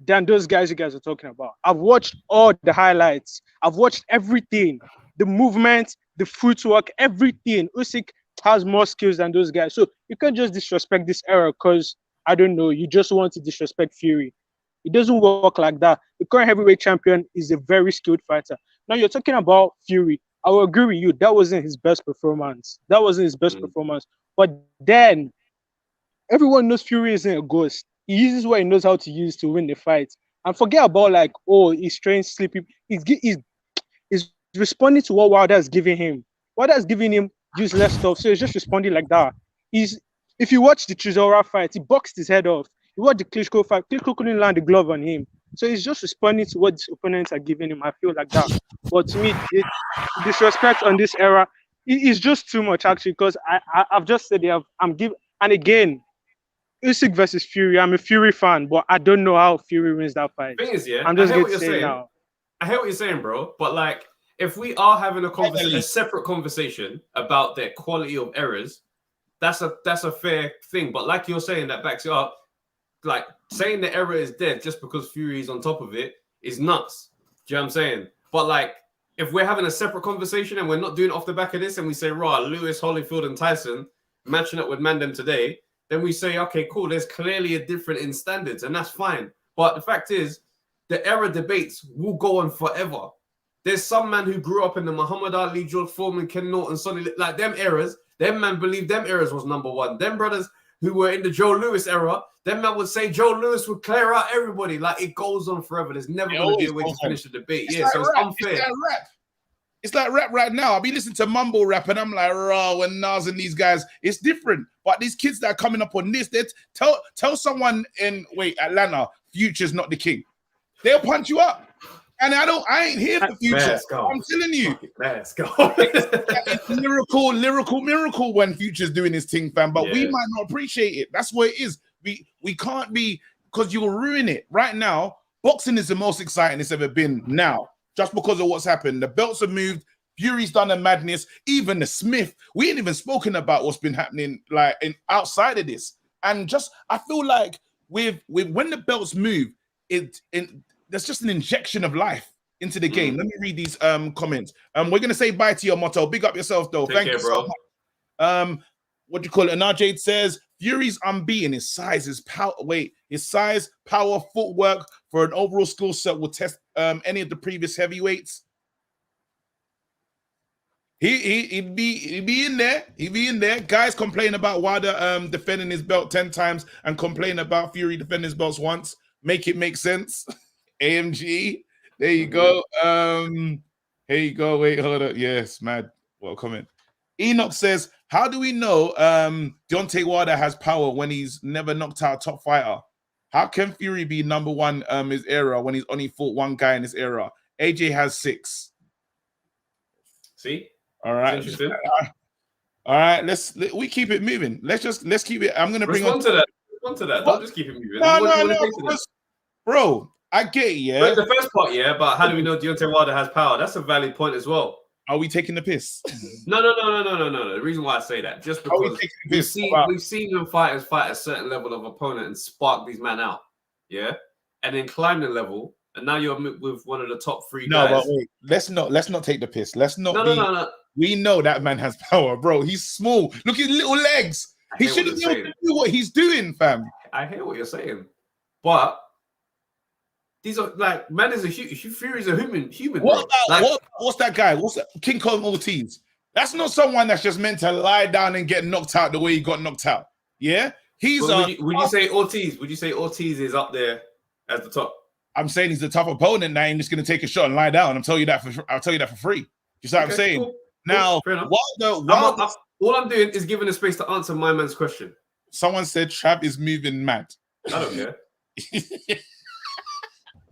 than those guys you guys are talking about. I've watched all the highlights. I've watched everything. The movement, the footwork, everything. Usyk has more skills than those guys. So you can't just disrespect this era because, I don't know, you just want to disrespect Fury. It doesn't work like that. The current heavyweight champion is a very skilled fighter. Now you're talking about Fury. I will agree with you. That wasn't his best performance. But then everyone knows Fury isn't a ghost. He uses what he knows how to use to win the fight. And forget about like, he's trained sleepy. He's responding to what Wilder's giving him. Wilder's giving him useless stuff, so he's just responding like that. If you watch the Chisora fight, he boxed his head off. You watch the Klitschko fight, Klitschko couldn't land the glove on him. So he's just responding to what his opponents are giving him. I feel like that. But to me, the disrespect on this era is just too much, actually, because I've just said I'm giving, and again, Usyk versus Fury. I'm a Fury fan, but I don't know how Fury wins that fight. Thing is, yeah, I'm just I hear going what to you're say saying. now. I hear what you're saying, bro. But like, if we are having a separate conversation about their quality of errors, that's a fair thing. But like you're saying, that backs it up. Like saying the error is dead just because Fury is on top of it is nuts. Do you know what I'm saying? But like, if we're having a separate conversation and we're not doing it off the back of this, and we say, right, Lewis, Holyfield, and Tyson matching up with Mandem today, then we say, okay, cool, there's clearly a difference in standards, and that's fine. But the fact is, the error debates will go on forever. There's some man who grew up in the Muhammad Ali, George Foreman, Ken Norton, Sonny, like them errors, them man believe them errors was number one. Them brothers who were in the Joe Louis era, them man would say Joe Louis would clear out everybody. Like, it goes on forever. There's never going to be a way to finish the debate. It's Yeah, like so it's rap. unfair. It's like rap. It's like rap right now. I'll be listening to mumble rap and I'm like, raw, when Nas and these guys, it's different. But these kids that are coming up on this, tell someone in Atlanta, Future's not the king. They'll punch you up. And I ain't here for Future. I'm telling you. Let's go. It's miracle when Future's doing his thing, fam. But we might not appreciate it. That's what it is. We can't be, because you'll ruin it. Right now, boxing is the most exciting it's ever been now. Just because of what's happened. The belts have moved. Fury's done a madness. Even the Smith. We ain't even spoken about what's been happening like outside of this. And just, I feel like with when the belts move, there's just an injection of life into the game. Let me read these comments. We're gonna say bye to your motto. Big up yourself, though. Thank you so much. What do you call it? Najade says Fury's unbeaten. His size, his power. His size, power, footwork for an overall skill set will test any of the previous heavyweights. He'd be in there. He'd be in there. Guys complain about Wilder defending his belt 10 times and complain about Fury defending his belts once. Make it make sense. AMG. There you go. Here you go. Wait, hold up. Yes, mad. Well, comment. Enoch says, how do we know Deontay Wilder has power when he's never knocked out a top fighter? How can Fury be number one his era when he's only fought one guy in his era? AJ has 6. See? All right. All right. We keep it moving. Let's keep it. I'm gonna respond to that. Respond to that. Don't just keep it moving. No. Bro, I get it, yeah. But the first part, yeah, but how do we know Deontay Wilder has power? That's a valid point as well. Are we taking the piss? No. The reason why I say that, just because we've seen them fighters fight a certain level of opponent and spark these men out, yeah, and then climb the level, and now you're with one of the top 3 guys. No, but wait, let's not take the piss. Let's not. No. We know that man has power, bro. He's small. Look at his little legs. He shouldn't be able to do what he's doing, fam. I hear what you're saying, but these are like, man is a Fury's a human. What's that guy? What's that? King Kong Ortiz. That's not someone that's just meant to lie down and get knocked out the way he got knocked out. Yeah, he's. Would you say Ortiz? Would you say Ortiz is up there as the top? I'm saying he's a tough opponent. Now he's just going to take a shot and lie down. I'll tell you that for free. You see what I'm saying? Cool. Now, all I'm doing is giving a space to answer my man's question. Someone said Trav is moving mad. I don't care.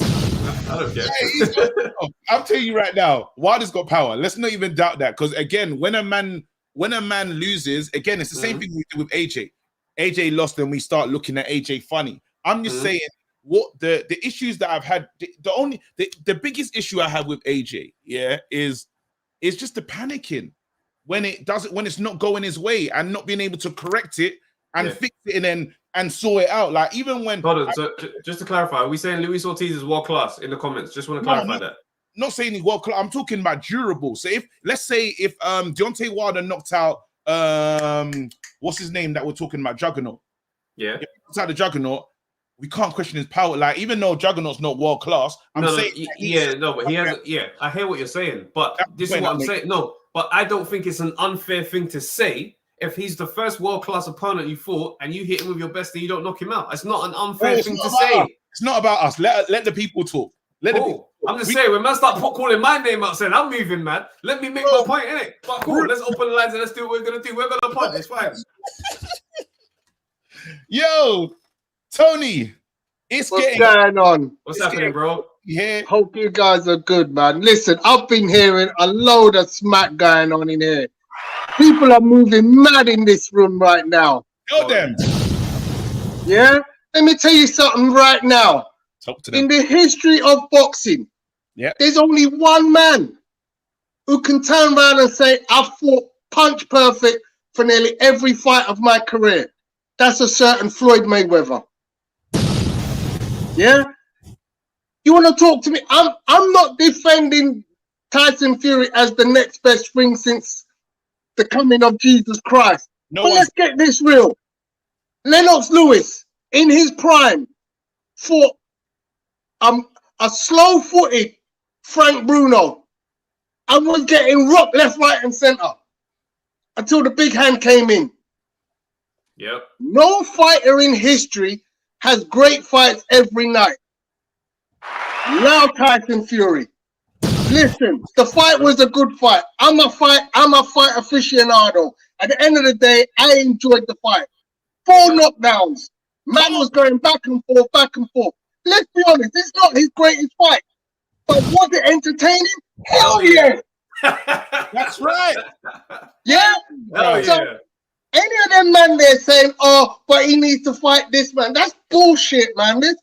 I don't care. I'll tell you right now, Wilder's got power. Let's not even doubt that. Because again, when a man loses, again, it's the same thing we do with AJ. AJ lost, and we start looking at AJ funny. I'm just saying what the issues that I've had. The biggest issue I have with AJ, is just the panicking when it's not going his way and not being able to correct it and fix it and sort it out. Like, even when... Hold on, so just to clarify, are we saying Luis Ortiz is world class in the comments? Just want to clarify that. Not saying he's world class. I'm talking about durable. So let's say Deontay Wilder knocked out what's his name that we're talking about, Juggernaut. Yeah. If he knocks out the Juggernaut, we can't question his power. Like, even though Juggernaut's not world class, but he has. Yeah, I hear what you're saying, but this is what I'm saying. No, but I don't think it's an unfair thing to say. If he's the first world-class opponent you fought and you hit him with your best and you don't knock him out, it's not an unfair thing to say. It's not about us. Let the people talk. I'm just saying, when man start calling my name out saying I'm moving, man, let me make my point, innit? But cool, let's open the lines and let's do what we're going to do. We're going to punt. It's fine. Yo, Tony, It's What's going on? What's happening, bro? Yeah. Hope you guys are good, man. Listen, I've been hearing a load of smack going on in here. People are moving mad in this room right now. Tell them. Yeah? Let me tell you something right now. Talk to them. In the history of boxing, there's only one man who can turn around and say, I fought punch perfect for nearly every fight of my career. That's a certain Floyd Mayweather. Yeah? You want to talk to me? I'm not defending Tyson Fury as the next best thing since the coming of Jesus Christ. But let's get this real. Lennox Lewis, in his prime, fought a slow-footed Frank Bruno and was getting rocked left, right, and center until the big hand came in. Yep. No fighter in history has great fights every night. Now Tyson Fury. Listen, the fight was a good fight. I'm a fight aficionado. At the end of the day, I enjoyed the fight. 4 knockdowns. Man was going back and forth, back and forth. Let's be honest, it's not his greatest fight. But was it entertaining? Hell yeah. That's right. Yeah? Hell So, yeah. any of them men there saying, oh, but he needs to fight this man. That's bullshit, man. This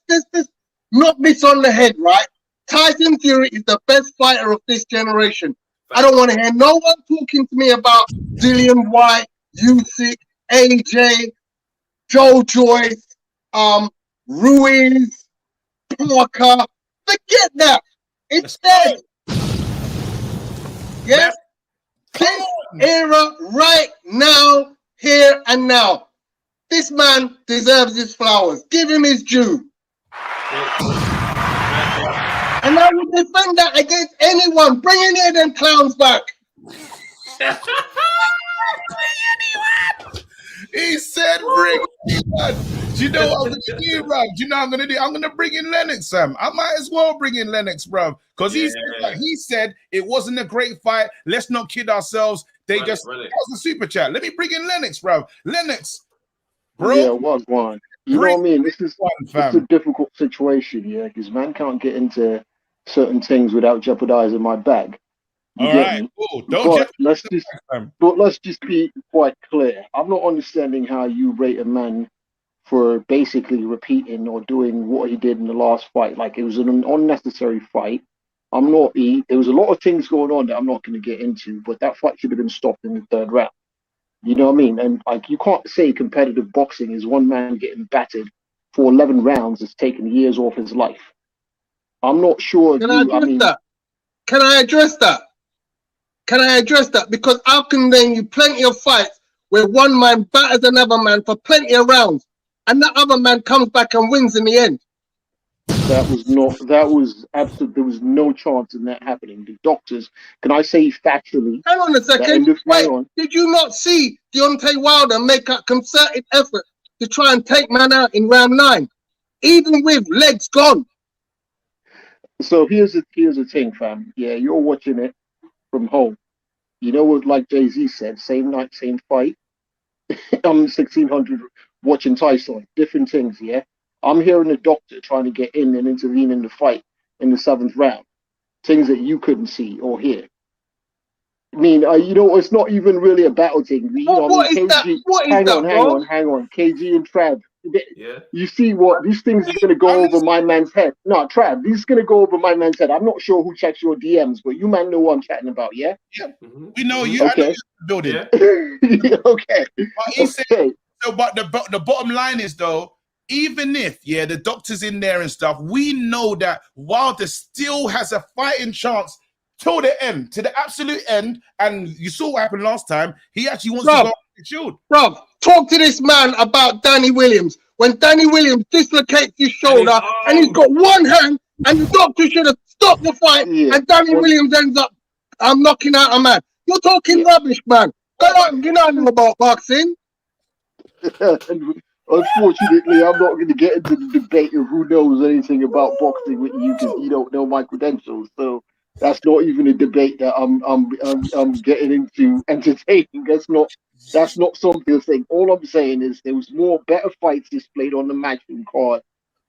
knock this on the head, right? Tyson Fury is the best fighter of this generation. I don't want to hear no one talking to me about Dillian White, Usyk, AJ, Joe Joyce, Ruiz, Parker. Forget that. It's dead. Yes? This era right now, here and now. This man deserves his flowers. Give him his due. And I will defend that against anyone. Bring any of them clowns back. He said, bring anyone. Do you know what I'm going to do, bruv? Do you know what I'm going to do? I'm going to bring in Lennox, Sam. I might as well bring in Lennox, bruv. Because he said it wasn't a great fight. Let's not kid ourselves. That was a super chat. Let me bring in Lennox, bruv. Lennox, bro. Yeah, one. You know what I mean? This is a difficult situation, yeah, because man can't get into certain things without jeopardizing my bag. All right, cool. Don't let's just be quite clear. I'm not understanding how you rate a man for basically repeating or doing what he did in the last fight. Like, it was an unnecessary fight. There was a lot of things going on that I'm not going to get into, but that fight should have been stopped in the 3rd round. You know what I mean? And like, you can't say competitive boxing is one man getting battered for 11 rounds that's taken years off his life. I'm not sure. Can I address that? Because I can name you plenty of fights where one man batters another man for plenty of rounds, and that other man comes back and wins in the end. There was no chance in that happening. The doctors, can I say factually? Hang on a second. Did you not see Deontay Wilder make a concerted effort to try and take man out in round 9, even with legs gone? So here's the thing, fam. Yeah, you're watching it from home. You know what, like Jay-Z said, same night, same fight. I'm 1600 watching Tyson. Different things, yeah? I'm hearing a doctor trying to get in and intervene in the fight in the 7th round. Things that you couldn't see or hear. I mean, it's not even really a battle thing. What is that? Hang on. KG and Trav. Yeah. You see what? These things are going to go over my man's head. No, Trav, this is going to go over my man's head. I'm not sure who checks your DMs, but you man know what I'm chatting about, yeah? Yeah. We know you. Okay. I know you're building. Yeah. Okay. But he said, but the bottom line is, though, even if, the doctor's in there and stuff, we know that Wilder still has a fighting chance till the end, to the absolute end. And you saw what happened last time. He actually wants to go and shield. Bro, talk to this man about Danny Williams. When Danny Williams dislocates his shoulder and he's got one hand, and the doctor should have stopped the fight, and Danny Williams ends up knocking out a man. You're talking rubbish, man. Go on, you know about boxing. Unfortunately, I'm not going to get into the debate of who knows anything about boxing with you, because you don't know my credentials. So that's not even a debate that I'm getting into entertaining. That's not something to think. All I'm saying is there was better fights displayed on the matchroom card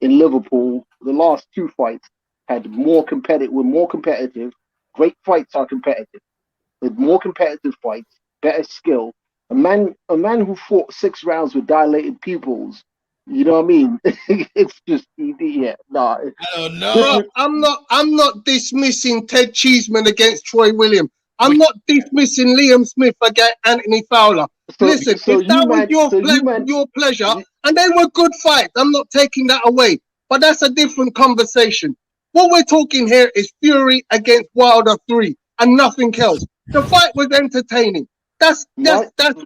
in Liverpool, the last 2 fights had were more competitive. Great fights are competitive. With more competitive fights, better skill. A man who fought 6 rounds with dilated pupils. You know what I mean? It's just yeah. Nah. I don't know. I'm not dismissing Ted Cheeseman against Troy Williams. I'm not dismissing Liam Smith against Anthony Fowler. Listen, if that was your pleasure, and they were good fights, I'm not taking that away. But that's a different conversation. What we're talking here is Fury against Wilder 3 and nothing else. The fight was entertaining. That's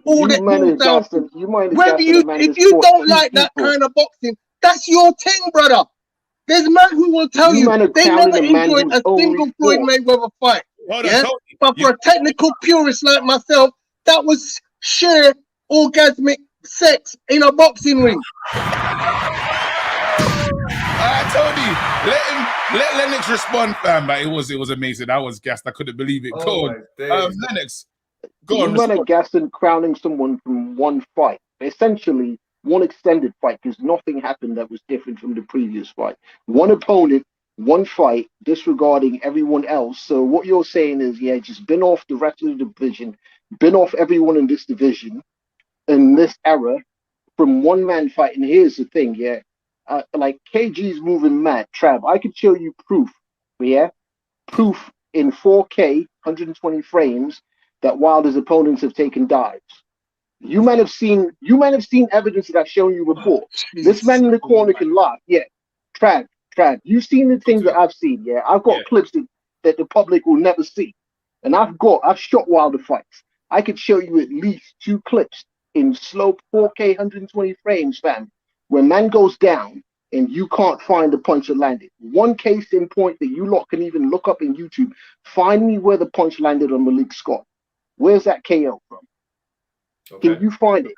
all it boils down to. If you don't like that kind of boxing, that's your thing, brother. There's men who will tell you they never enjoyed a single Floyd Mayweather fight. But for a technical purist like myself, that was sheer orgasmic sex in a boxing ring. Let Lennox respond, fam. But it was amazing. I was gassed. I couldn't believe it. Go on, Lennox. Go on. You men are gassing, crowning someone from one fight. Essentially, one extended fight, because nothing happened that was different from the previous fight. One opponent, one fight, disregarding everyone else. So what you're saying is, yeah, just bin off the rest of the division, bin off everyone in this division, in this era, from one man fight. And here's the thing, yeah. Like KG's moving mad, Trav. I could show you proof, yeah, proof in 4K, 120 frames, that Wilder's opponents have taken dives. You might have seen evidence that I've shown you before. This man in the corner can laugh, yeah. Trav, you've seen the things that I've seen, yeah. I've got clips that the public will never see, and I've shot Wilder fights. I could show you at least 2 clips in slow 4K, 120 frames, fam, where man goes down and you can't find the punch that landed. One case in point that you lot can even look up in YouTube. Find me where the punch landed on Malik Scott. Where's that KO from? Can you find it?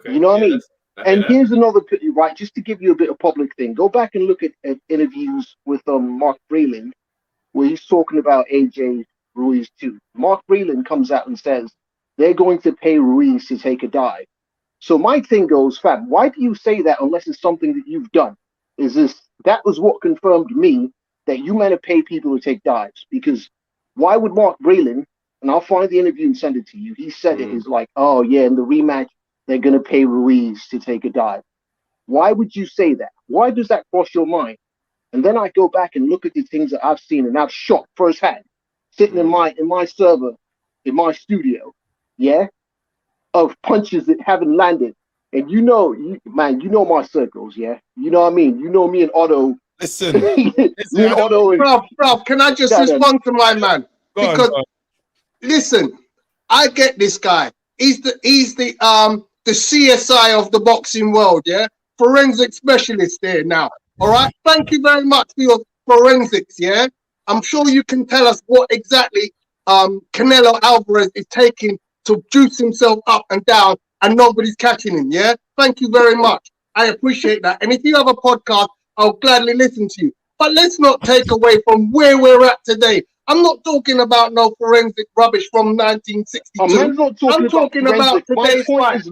You know what I mean? And here's another pity, right? Just to give you a bit of public thing. Go back and look at interviews with Mark Breland, where he's talking about AJ Ruiz too. Mark Breland comes out and says they're going to pay Ruiz to take a dive. So my thing goes, fam, why do you say that unless it's something that you've done? That was what confirmed me that you meant to pay people to take dives. Because why would Mark Breland, and I'll find the interview and send it to you, he said it is like, oh yeah, in the rematch, they're going to pay Ruiz to take a dive. Why would you say that? Why does that cross your mind? And then I go back and look at the things that I've seen and I've shot firsthand, sitting in my server, in my studio, yeah, of punches that haven't landed. And you know my circles, yeah? You know what I mean? You know me and Otto. Listen. Me and Otto. Bro, can I just respond to my man? Because, listen, I get this guy. He's the CSI of the boxing world, yeah? Forensic specialist there now, all right? Thank you very much for your forensics, yeah? I'm sure you can tell us what exactly Canelo Alvarez is taking to juice himself up and down and nobody's catching him, yeah? Thank you very much. I appreciate that. And if you have a podcast, I'll gladly listen to you. But let's not take away from where we're at today. I'm not talking about no forensic rubbish from 1962. I'm talking about today's fight.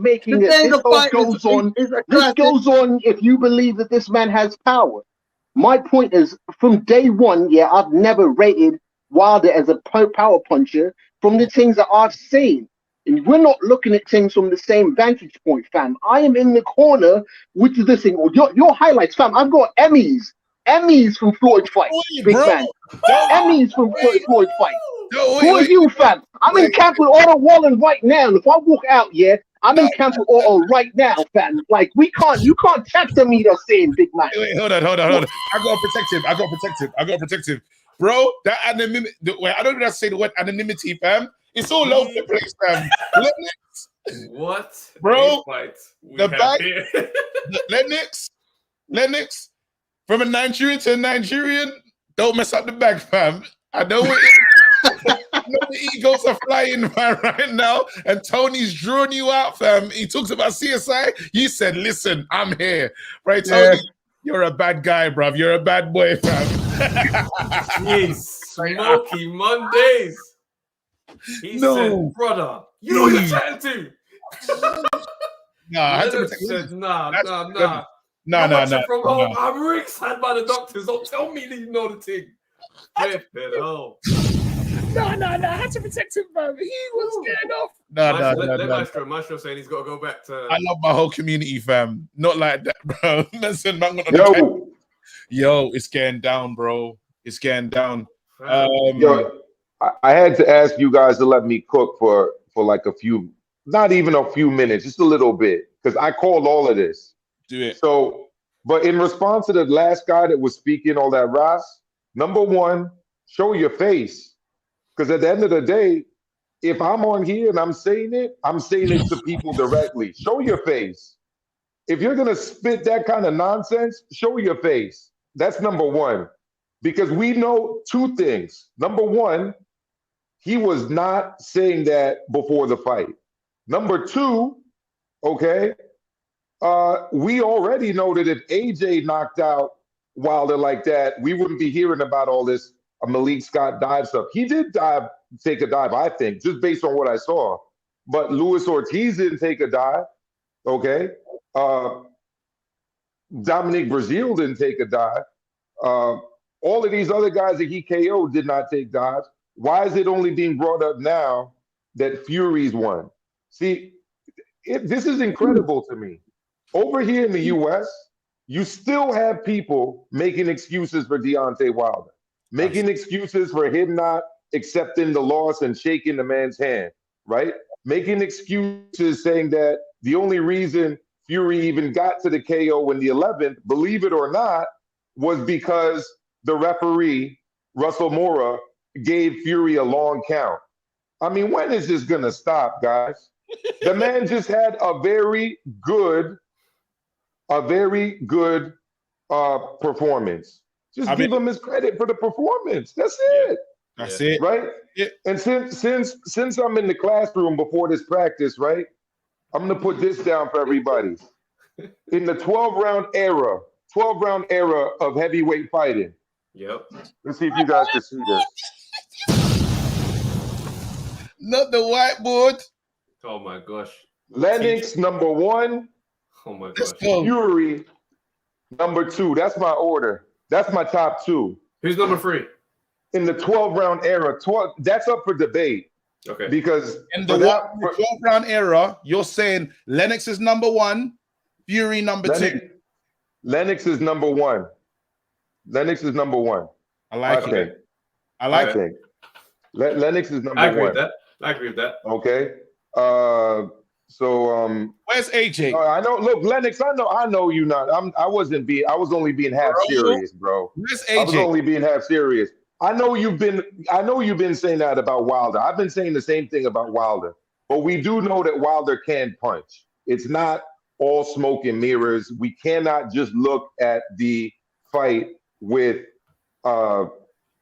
This goes on if you believe that this man has power. My point is, from day one, yeah, I've never rated Wilder as a power puncher from the things that I've seen. And we're not looking at things from the same vantage point, fam. I am in the corner with this thing. Your highlights, fam. I've got Emmys from Floyd fight, big man. Emmys from Floyd fight. Who are you, fam? I'm in camp with Otto Wallen right now. And if I walk out, yeah, I'm in camp with Otto right now, fam. Like you can't chapter me that saying, big man. Wait, hold on. I gotta protect him. Bro, that anonymity. I don't know how to say the word anonymity, fam. It's all over the place, fam. What? Bro, the back. Lennox, from a Nigerian to a Nigerian, don't mess up the bag, fam. I know the egos are flying right now, and Tony's drawing you out, fam. He talks about CSI. You said, listen, I'm here. Right, Tony? Yeah. You're a bad guy, bruv. You're a bad boy, fam. Jeez, Smoky Mondays. He said, brother, you know you're chatting to. I had to protect him. Nah. No. From home. I'm ringside by the doctors. Don't tell me that you know the thing. No. I had to protect him, bro. He was scared off. Let Maestro saying he's got to go back to. I love my whole community, fam. Not like that, bro. Listen, man. Yo, it's getting down, bro. It's getting down. Yo, I had to ask you guys to let me cook for like a few, not even a few minutes, just a little bit, because I called all of this. Do it. So, but in response to the last guy that was speaking all that ras, number one, show your face. Because at the end of the day, if I'm on here and I'm saying it to people directly. Show your face. If you're going to spit that kind of nonsense, show your face. That's number one. Because we know two things. Number one, he was not saying that before the fight. Number two, okay, we already know that if AJ knocked out Wilder like that, we wouldn't be hearing about all this Malik Scott dive stuff. He did take a dive, I think, just based on what I saw. But Luis Ortiz didn't take a dive, okay? Dominic Breazeale didn't take a dive. All of these other guys that he KO'd did not take dives. Why is it only being brought up now that Fury's won? See, this is incredible to me. Over here in the U.S., you still have people making excuses for Deontay Wilder, making excuses for him not accepting the loss and shaking the man's hand, right? Making excuses saying that the only reason Fury even got to the KO in the 11th, believe it or not, was because the referee, Russell Mora, gave Fury a long count. I mean, when is this going to stop, guys? The man just had a very good performance. Just give him his credit for the performance. That's it. That's it. Right? Yeah. And since I'm in the classroom before this practice, right, I'm going to put this down for everybody. In the 12-round era of heavyweight fighting. Yep. Let's see if you guys can see this. Not the whiteboard. Oh my gosh. Lennox number 1. Oh my gosh. Fury number 2. That's my order. That's my top 2. Who's number 3? In the 12-round era. That's up for debate. Okay. Because in the 12-round era, you're saying Lennox is number 1, Fury number 2. Lennox is number 1. Lennox is number 1. I like it. I like it. Lennox is number 1. I agree with that. Okay. Where's AJ? I know. Look, Lennox. I know you not. I was only being half serious, bro. Where's AJ? I was only being half serious. I know you've been saying that about Wilder. I've been saying the same thing about Wilder. But we do know that Wilder can punch. It's not all smoke and mirrors. We cannot just look at the fight with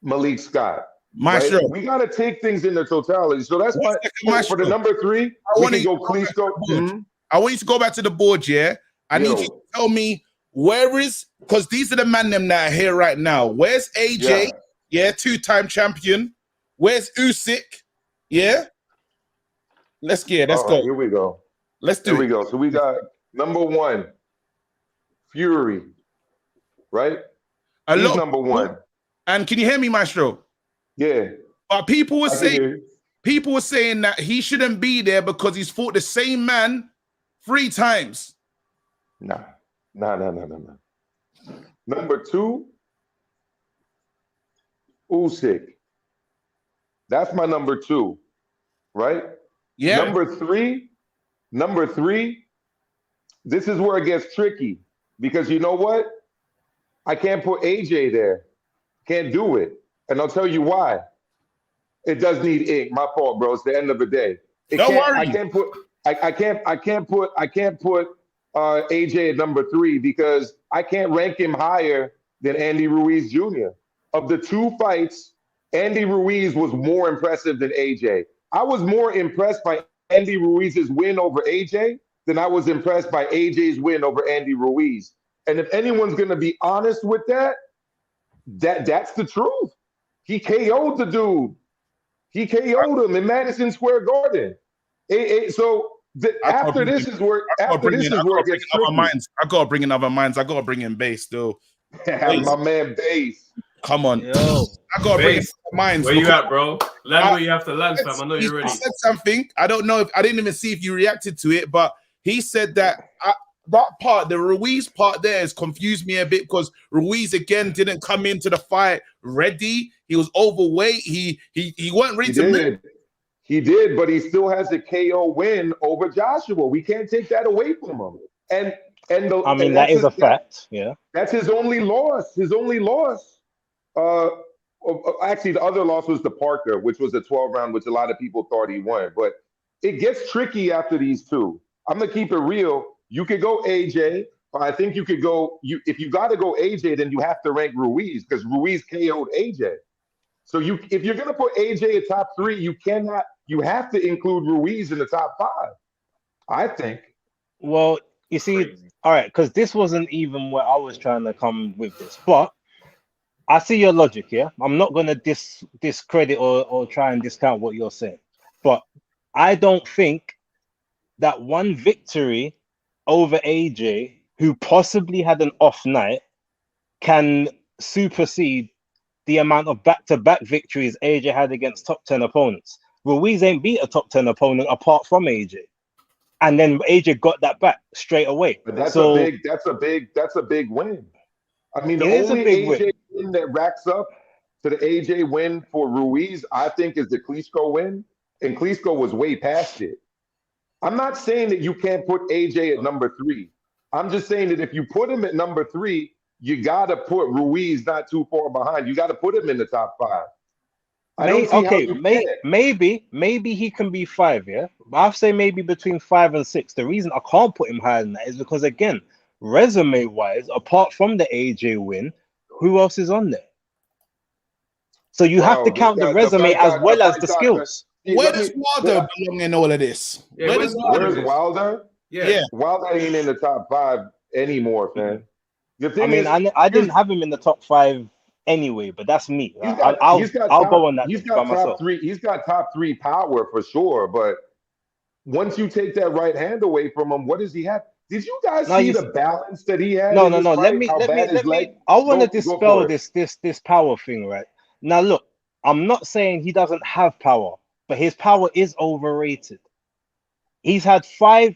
Malik Scott. Maestro. Right? We got to take things into totality. So that's why for the number 3, we can go Klitschko. I want you to go back to the board, yeah? I need you to tell me where is, because these are the man them that are here right now. Where's AJ? Yeah, 2-time champion. Where's Usyk? Yeah? Let's go. Here we go. Let's do it. Here we go. So we got number 1, Fury, right? He's number 1. And can you hear me, Maestro? Yeah. But people were saying that he shouldn't be there because he's fought the same man 3 times. Nah. Number 2, Usyk. That's my number 2, right? Yeah. Number 3, this is where it gets tricky because you know what? I can't put AJ there. Can't do it. And I'll tell you why. It does need ink. My fault, bro. It's the end of the day. Don't worry. I can't put AJ at number 3 because I can't rank him higher than Andy Ruiz Jr. Of the 2 fights, Andy Ruiz was more impressive than AJ. I was more impressed by Andy Ruiz's win over AJ than I was impressed by AJ's win over Andy Ruiz. And if anyone's going to be honest with that's the truth. He KO'd the dude. He KO'd him in Madison Square Garden. So After this is where it gets tricky. I gotta bring in other minds. I gotta bring in bass still. My man Bass. Come on. Yo. I gotta bring in other minds. Where you at, bro? Land where you have to land, fam. I know you're ready. He said something. I don't know if I didn't even see if you reacted to it, but he said that that part, the Ruiz part there, has confused me a bit because Ruiz again didn't come into the fight ready. He was overweight. He wasn't ready to move. He did, but he still has a KO win over Joshua. We can't take that away from him. That is a fact. Yeah, that's his only loss. Actually, the other loss was the Parker, which was a 12-round, which a lot of people thought he won. But it gets tricky after these two. I'm gonna keep it real. You could go AJ. I think you could go. If you got to go AJ, then you have to rank Ruiz because Ruiz KO'd AJ. So if you're gonna put AJ at top 3, you cannot. You have to include Ruiz in the top 5. I think. Well, you see, all right, because this wasn't even where I was trying to come with this, but I see your logic. Yeah, I'm not gonna discredit or try and discount what you're saying, but I don't think that one victory over AJ, who possibly had an off night, can supersede the amount of back-to-back victories AJ had against top 10 opponents. Ruiz ain't beat a top 10 opponent apart from AJ, and then AJ got that back straight away. But that's a big win. I mean, the only AJ win that racks up to the AJ win for Ruiz, I think, is the Klitschko win, and Klitschko was way past it. I'm not saying that you can't put AJ at number 3. I'm just saying that if you put him at number 3, you got to put Ruiz not too far behind. You got to put him in the top 5. Maybe he can be 5, yeah? I'll say maybe between 5 and 6. The reason I can't put him higher than that is because, again, resume-wise, apart from the AJ win, who else is on there? So you have to count the resume as well as the skills. Where does Wilder belong in all of this? Yeah, where's Wilder? Yeah. Wilder ain't in the top 5 anymore, man. I didn't have him in the top 5 anyway, but that's me. I'll go on that. He's got top 3. He's got top 3 power for sure. But once you take that right hand away from him, what does he have? Did you guys see the balance that he had? No. Let me. I want to dispel this power thing, right? Now, look, I'm not saying he doesn't have power, but his power is overrated. He's had 5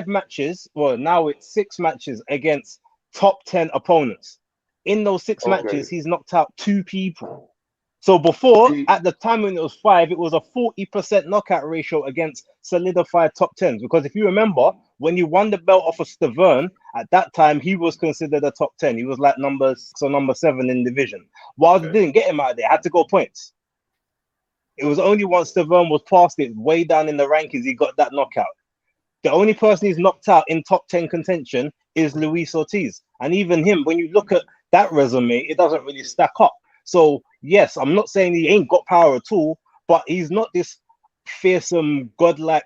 matches. Well, now it's 6 matches against top 10 opponents. In those 6 matches, he's knocked out 2 people. So before, at the time when it was 5, it was a 40% knockout ratio against solidified top 10s. Because if you remember, when he won the belt off of Stavern, at that time, he was considered a top 10. He was like number 6 or number 7 in division. Wilder didn't get him out of there. Had to go points. It was only once Stavern was past it, way down in the rankings, he got that knockout. The only person he's knocked out in top 10 contention is Luis Ortiz. And even him, when you look at that resume, it doesn't really stack up. So, yes, I'm not saying he ain't got power at all, but he's not this fearsome, godlike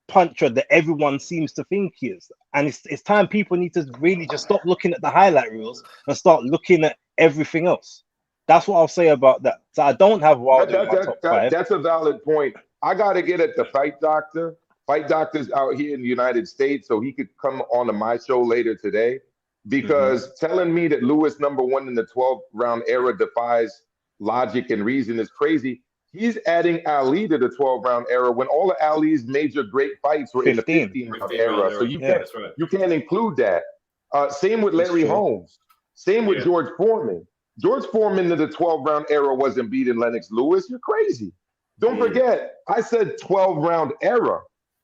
puncher that everyone seems to think he is. And it's time people need to really just stop looking at the highlight reels and start looking at everything else. That's what I'll say about that. So I don't have Wilder in my top 5. That's a valid point. I got to get at the Fight Doctor. Fight Doctor's out here in the United States, so he could come on to my show later today. Because telling me that Lewis #1 in the 12-round era defies logic and reason is crazy. He's adding Ali to the 12-round era when all of Ali's major great fights were in the 15-round era. So you can't include that. Same with Larry Holmes. Same with George Foreman. George Foreman in the 12-round era wasn't beating Lennox Lewis. You're crazy. Don't forget, I said 12-round era.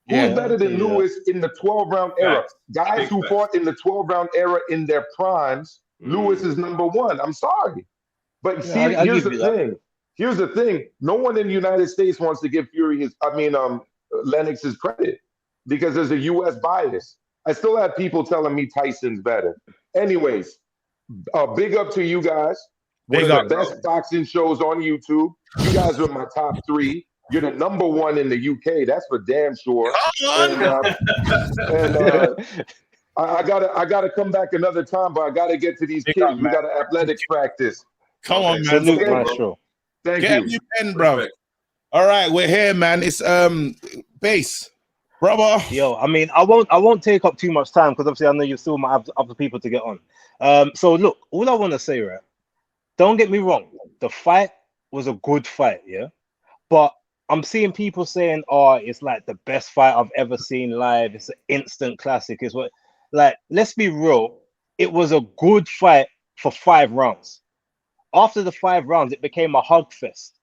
Who's better than Lewis in the 12-round era? Guys who fought in the 12-round era in their primes, Lewis is #1. I'm sorry. But here's the thing. Here's the thing. No one in the United States wants to give Lennox his credit because there's a U.S. bias. I still have people telling me Tyson's better. Anyways, big up to you guys. One of the best boxing shows on YouTube. You guys are my top 3. You're the #1 in the UK. That's for damn sure. I gotta come back another time, but I gotta get to these kids. We got an athletics practice. Come on, man. Thank you. Get your pen, bro. All right, we're here, man. It's Bass. brother. Yo, I mean, I won't take up too much time because obviously I know you still might have other people to get on. So look, all I want to say, right? Don't get me wrong, the fight was a good fight, yeah. But I'm seeing people saying, "Oh, it's like the best fight I've ever seen live. It's an instant classic." It's what, like, let's be real. It was a good fight for 5 rounds. After the 5 rounds, it became a hug fest,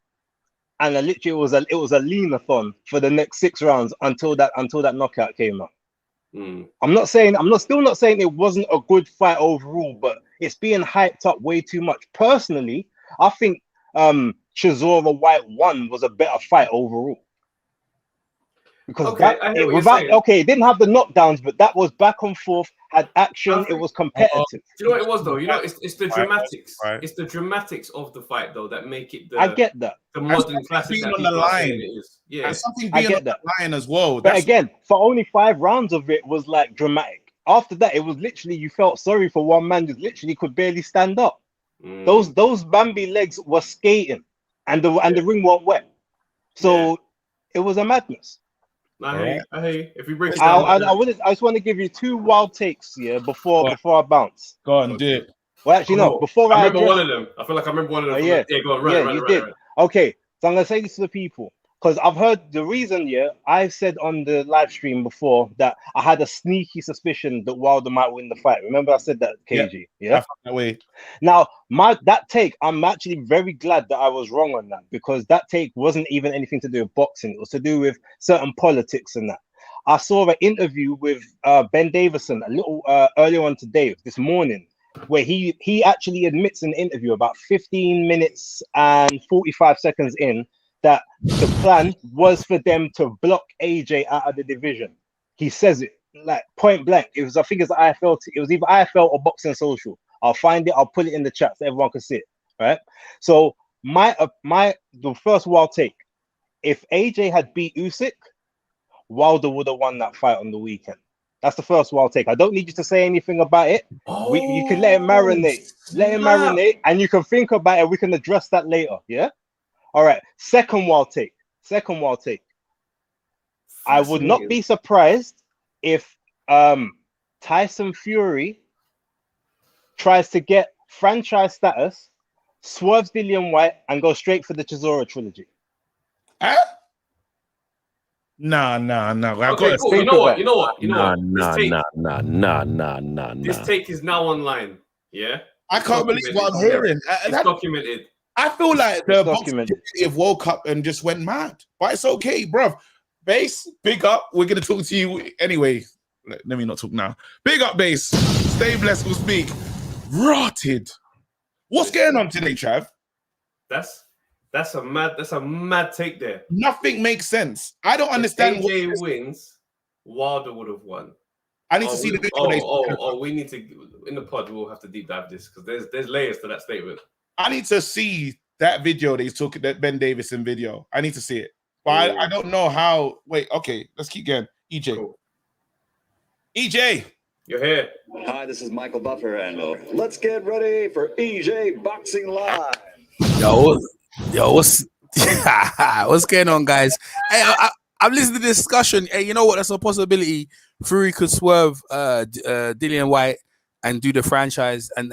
and literally it was a lean-a-thon for the next 6 rounds until that knockout came out. I'm still not saying it wasn't a good fight overall, but it's being hyped up way too much. Personally, I think Chisora White 1 was a better fight overall. Because it didn't have the knockdowns, but that was back and forth, had action, it was competitive. Do you know what it was though? You know, it's the dramatics. Right. It's the dramatics of the fight though that make it I get that. The modern classic that on the line. It is. Yeah. And something being on the line as well. But again, for only 5 rounds of it was like dramatic. After that, it was literally you felt sorry for one man who literally could barely stand up. Those Bambi legs were skating, and the ring weren't wet. So it was a madness. I hear you. If we break it down, I just want to give you 2 wild takes before I bounce. Go on, do it. Well, actually, no. Before I remember one of them. I feel like I remember one of them. Yeah, go on. Right, you did. Okay, so I'm gonna say this to the people because I've heard the reason. I said on the live stream before that I had a sneaky suspicion that Wilder might win the fight. Remember, I said that, KG. Yeah. I felt that way. Now, that take, I'm actually very glad that I was wrong on that because that take wasn't even anything to do with boxing. It was to do with certain politics and that. I saw an interview with Ben Davison a little earlier on today, this morning, where he actually admits in an interview about 15 minutes and 45 seconds in that the plan was for them to block AJ out of the division. He says it like point blank. It was, I think it's IFL. It was either IFL or Boxing Social. I'll find it. I'll put it in the chat so everyone can see it. Right. So the first wild take. If AJ had beat Usyk, Wilder would have won that fight on the weekend. That's the first wild take. I don't need you to say anything about it. You can let it marinate. Let it marinate, and you can think about it. We can address that later. Yeah. All right. Second wild take. I would not be surprised if Tyson Fury tries to get franchise status, swerves Dillian White, and go straight for the Chisora trilogy. Huh? Nah. Okay, cool. You know what? Nah. This take is now online. Yeah. I can't believe what I'm hearing. It's documented. I feel like the boxing have woke up and just went mad, but it's okay, bruv. Base, big up. We're gonna talk to you anyway. Let me not talk now. Big up, Base. Stay blessed. We'll speak. Rotted. What's going on today, Trav? That's a mad take there. Nothing makes sense. I don't understand. If AJ wins, Wilder would have won. I need to see the video. We need to in the pod. We'll have to deep dive this because there's layers to that statement. I need to see that video they took, that Ben Davison video. I need to see it. But I don't know how. Wait, okay, let's keep going. EJ. Cool. EJ. You're here. Hi, this is Michael Buffer, and let's get ready for EJ Boxing Live. Yo, what's going on, guys? Hey, I'm listening to this discussion. Hey, you know what? That's a possibility. Fury could swerve Dillian White and do the franchise, and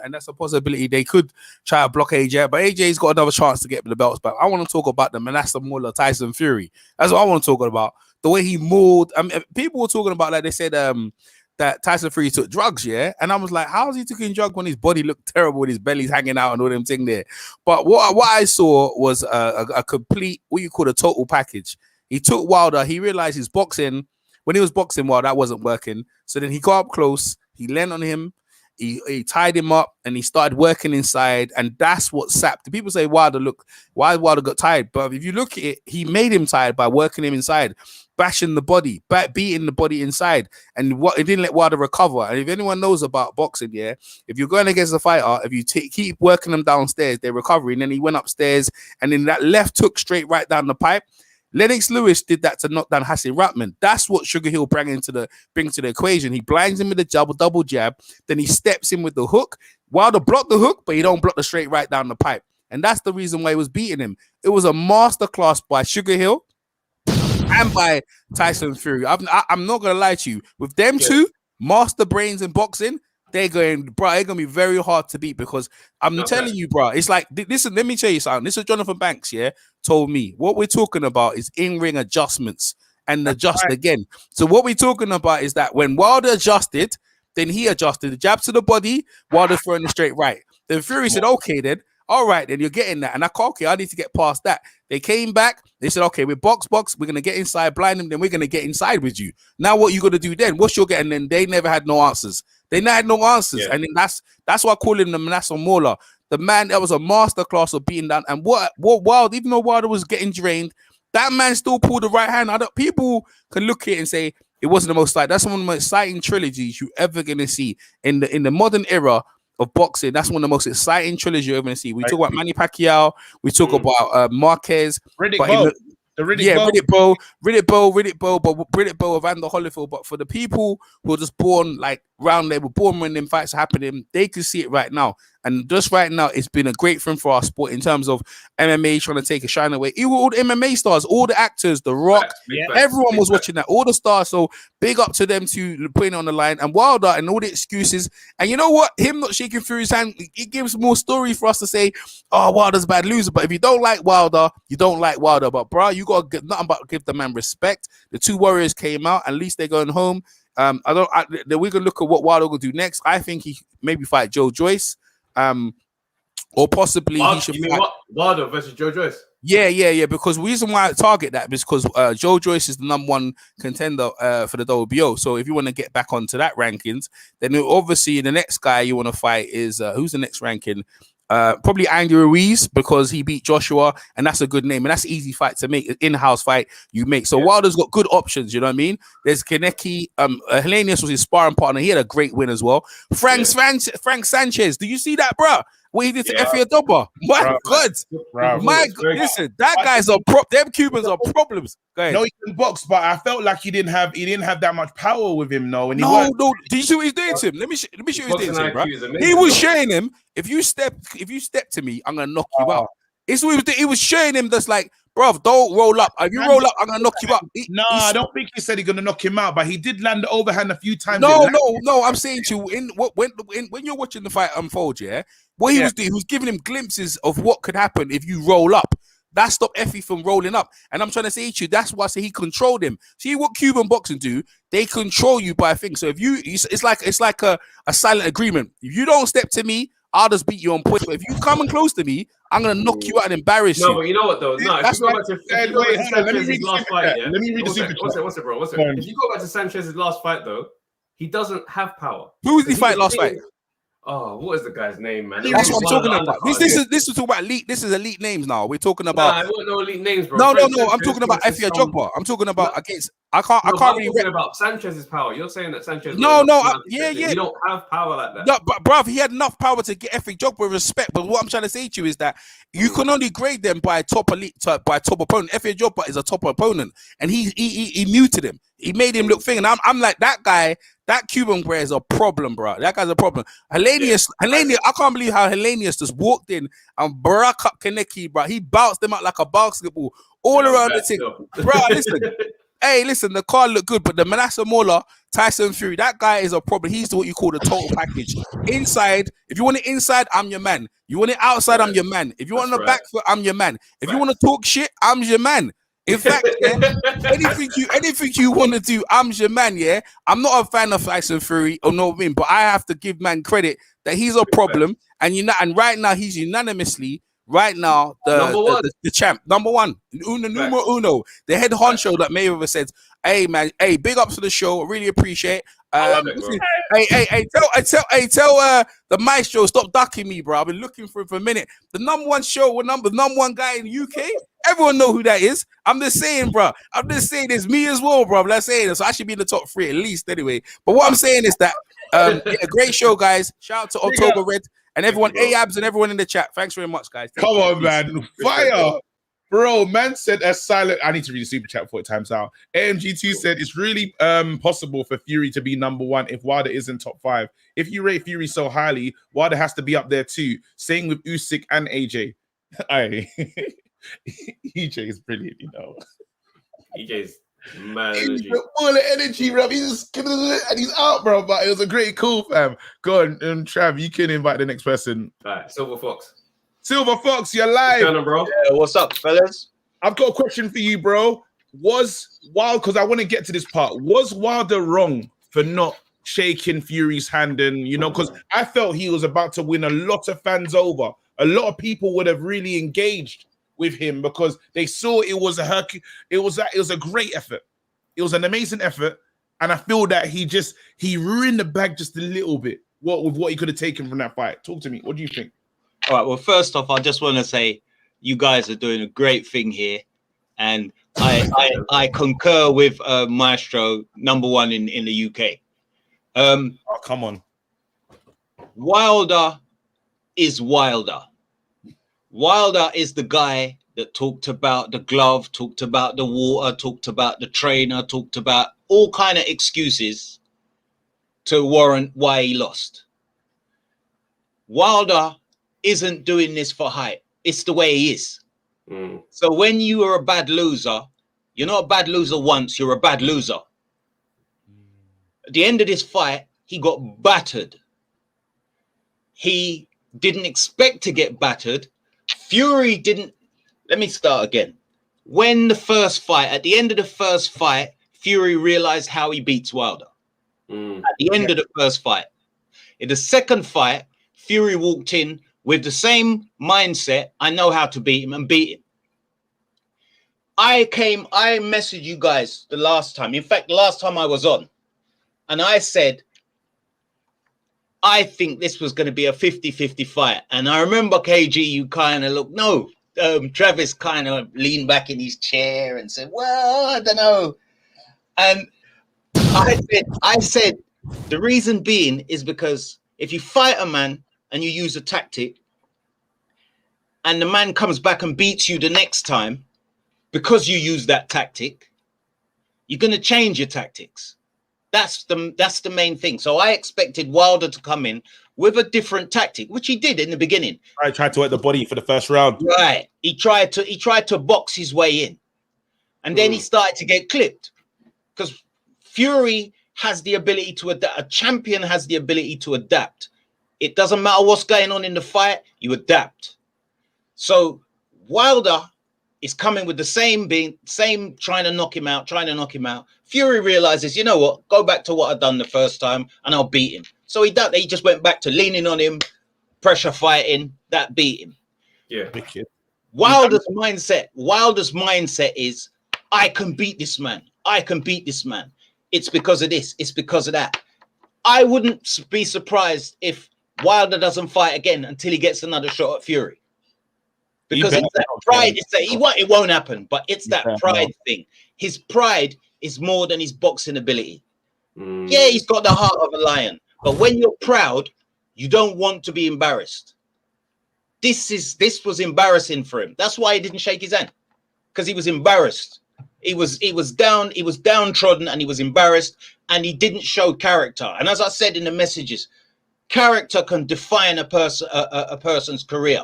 that's a possibility. They could try to block AJ, but AJ's got another chance to get the belts back. I want to talk about the Manassa Muller Tyson Fury. That's what I want to talk about. The way he mauled. I mean, people were talking about, like they said, that Tyson Fury took drugs, yeah, and I was like, how is he taking drugs when his body looked terrible, with his belly's hanging out and all them thing there? But what I saw was a complete, what you call a total package. He took Wilder. He realized his boxing. When he was boxing, well, that wasn't working. So then he got up close. He leaned on him. He tied him up and he started working inside. And that's what sapped. People say why Wilder got tired. But if you look at it, he made him tired by working him inside, bashing the body, beating the body inside. And it didn't let Wilder recover. And if anyone knows about boxing, yeah, if you're going against a fighter, if you keep working them downstairs, they're recovering. Then he went upstairs and then that left hook straight right down the pipe. Lennox Lewis did that to knock down Hassan Ratman. That's what Sugar Hill bring to the equation. He blinds him with the double jab, then he steps in with the hook. Wilder blocked the hook, but he don't block the straight right down the pipe. And that's the reason why he was beating him. It was a masterclass by Sugar Hill. and by Tyson Fury. I'm not gonna lie to you. With them two, master brains in boxing, they're gonna be very hard to beat because I'm telling you, bro. It's like, listen, let me tell you something. This is Jonathan Banks, told me what we're talking about is in-ring adjustments and adjust again. So what we're talking about is that when Wilder adjusted, then he adjusted the jab to the body, Wilder throwing the straight right. Then Fury said, okay, then. All right, then you're getting that. And I need to get past that. They came back. They said, okay, we're box. We're going to get inside, blind them. Then we're going to get inside with you. Now what you going to do then? What's your getting? Then they never had no answers. They never had no answers. Yeah. And then that's why I call him the Manasseh Mauler. The man that was a masterclass of beating down. And what Wilder, even though Wilder was getting drained, that man still pulled the right hand. People can look at it and say it wasn't the most exciting. That's one of the most exciting trilogies you're ever going to see in the modern era of boxing. That's one of the most exciting trilogies you're ever going to see. We talk about Manny Pacquiao. We talk about Marquez. Riddick Bowe, Evander Holyfield. But for the people who are just born like round, they were born when them fights are happening, they can see it right now. And just right now, it's been a great thing for our sport in terms of MMA trying to take a shine away. Even all the MMA stars, all the actors, The Rock, everyone was watching that. All the stars. So big up to them to putting it on the line. And Wilder and all the excuses. And you know what? Him not shaking Fury's hand, it gives more story for us to say, oh, Wilder's a bad loser. But if you don't like Wilder, you don't like Wilder. But bro, you got to nothing but give the man respect. The two warriors came out. At least they're going home. Then we can look at what Wilder will do next. I think he maybe fight Joe Joyce. Or possibly he should fight Wilder versus Joe Joyce. Yeah. Because the reason why I target that is because Joe Joyce is the #1 contender for the WBO. So if you want to get back onto that rankings, then obviously the next guy you want to fight is who's the next ranking? Probably Andy Ruiz, because he beat Joshua, and that's a good name, and that's an easy fight to make, an in-house fight you make. So Wilder's got good options, you know what I mean? There's Kaneki, Helenius was his sparring partner. He had a great win as well. Frank Sanchez, do you see that, bro? What he did to Effie Adoba? My God. Listen, that guy's a prop. Them Cubans are problems. No, he can box, but I felt like he didn't have that much power with him, no. And no. Do you see what he's doing to him? Let me show you what he's doing to him, bro. He was showing him, if you step to me, I'm gonna knock you out. It's what he was doing. He was showing him that's like, bro, don't roll up. If you roll up, I'm gonna knock you out. I don't think he said he's gonna knock him out, but he did land the overhand a few times. No. I'm saying to you, when you're watching the fight unfold, what he was doing, he was giving him glimpses of what could happen if you roll up. That stopped Effie from rolling up. And I'm trying to say to you, that's why I say he controlled him. See what Cuban boxing do? They control you by things. So if you, it's like a silent agreement. If you don't step to me, I'll just beat you on points. But if you come close to me, I'm gonna knock you out and embarrass you. No, but you know what though? No, if you go back to Sanchez's last fight, let me read the super chat. What's it, bro? If you go back to Sanchez's last fight though, he doesn't have power. Who did he fight last fight? Oh, what is the guy's name, man? That's what I'm talking about. This is talking about elite. This is elite names now. We're talking about. I don't know elite names, bro. No. I'm talking about Effie Ajogba. I'm talking about against. I can't really. Talking about Sanchez's power. You're saying that Sanchez. Yeah. You don't have power like that. No, but bruv, he had enough power to get Effie Ajogba with respect. But what I'm trying to say to you is that you can only grade them by top elite, by top opponent. Effie Ajogba is a top opponent, and he muted him. He made him look thing, and I'm like, that guy. That Cuban player is a problem, bro. That guy's a problem. Helenius, I can't believe how Helenius just walked in and broke up Kaneki, bro. He bounced them out like a basketball all around the thing. Bro, listen, the card looked good, but the Manasseh Mauler, Tyson Fury, that guy is a problem. He's what you call the total package. Inside, if you want it inside, I'm your man. You want it outside, I'm your man. If you want the back foot, I'm your man. If you want to talk shit, I'm your man. In fact, anything you want to do, I'm your man, yeah? I'm not a fan of Tyson Fury, or no win, but I have to give man credit that he's a problem, and right now he's unanimously the champ, #1, numero uno, the head honcho that Mayweather said, hey man, hey, big ups to the show, really appreciate. Tell the maestro stop ducking me, bro. I've been looking for him for a minute. The #1 show, the #1 guy in the UK. Everyone know who that is. I'm just saying, bro. I'm just saying it's me as well, bro. Let's say it. So I should be in the top 3 at least, anyway. But what I'm saying is that great show, guys. Shout out to October Red and everyone, AABs and everyone in the chat. Thanks very much, guys. Come on, man. Fire. Bro, man said as silent. I need to read the super chat before it times out. AMG2 said it's really possible for Fury to be #1 if Wilder isn't top 5. If you rate Fury so highly, Wilder has to be up there too. Same with Usyk and AJ. EJ is brilliant, you know. EJ's mad He's energy. full of energy, bro. He's and he's out, bro. But it was a great call, fam. Go on, Trav. You can invite the next person. All right, Silver Fox. Silver Fox, you're live. What's going on, bro? Yeah, what's up, fellas? I've got a question for you, bro. Was Wilder, because I want to get to this part, was Wilder wrong for not shaking Fury's hand? And, you know, because I felt he was about to win a lot of fans over. A lot of people would have really engaged with him because they saw it was a great effort. It was an amazing effort. And I feel that he ruined the bag just a little bit with what he could have taken from that fight. Talk to me. What do you think? All right, well, first off, I just want to say you guys are doing a great thing here. And I concur with Maestro, #1 in the UK. Oh, come on. Wilder is Wilder. Wilder is the guy that talked about the glove, talked about the water, talked about the trainer, talked about all kind of excuses to warrant why he lost. Wilder isn't doing this for hype. It's the way he is. So when you are a bad loser, you're not a bad loser once, you're a bad loser. At the end of this fight, he got battered. He didn't expect to get battered. Fury didn't. Let me start again. When the first fight, at the end of the first fight, Fury realized how he beats Wilder. At the end of the first fight. In the second fight, Fury walked in with the same mindset. I know how to beat him and beat him. I messaged you guys the last time. In fact, the last time I was on, and I said, I think this was going to be a 50-50 fight. And I remember, KG, you kind of looked, no, Travis kind of leaned back in his chair and said, well, I don't know. And I said, the reason being is because if you fight a man and you use a tactic and the man comes back and beats you the next time because you use that tactic, you're going to change your tactics. That's the main thing. So I expected Wilder to come in with a different tactic, which he did in the beginning. I tried to hit the body for the first round. Right. He tried to box his way in. And then he started to get clipped. Because Fury has the ability to adapt. A champion has the ability to adapt. It doesn't matter what's going on in the fight, you adapt. So Wilder is coming with the same trying to knock him out. Fury realizes, you know what, go back to what I've done the first time and I'll beat him. So he just went back to leaning on him, pressure fighting, that beat him. Yeah. Wilder's mindset is, I can beat this man. I can beat this man. It's because of this. It's because of that. I wouldn't be surprised if Wilder doesn't fight again until he gets another shot at Fury. Because it's that pride. It won't happen, but it's that pride thing. His pride is more than his boxing ability. Yeah, he's got the heart of a lion. But when you're proud, you don't want to be embarrassed. This was embarrassing for him. That's why he didn't shake his hand. Because he was embarrassed. He was downtrodden and he was embarrassed and he didn't show character. And as I said in the messages, character can define a person's career.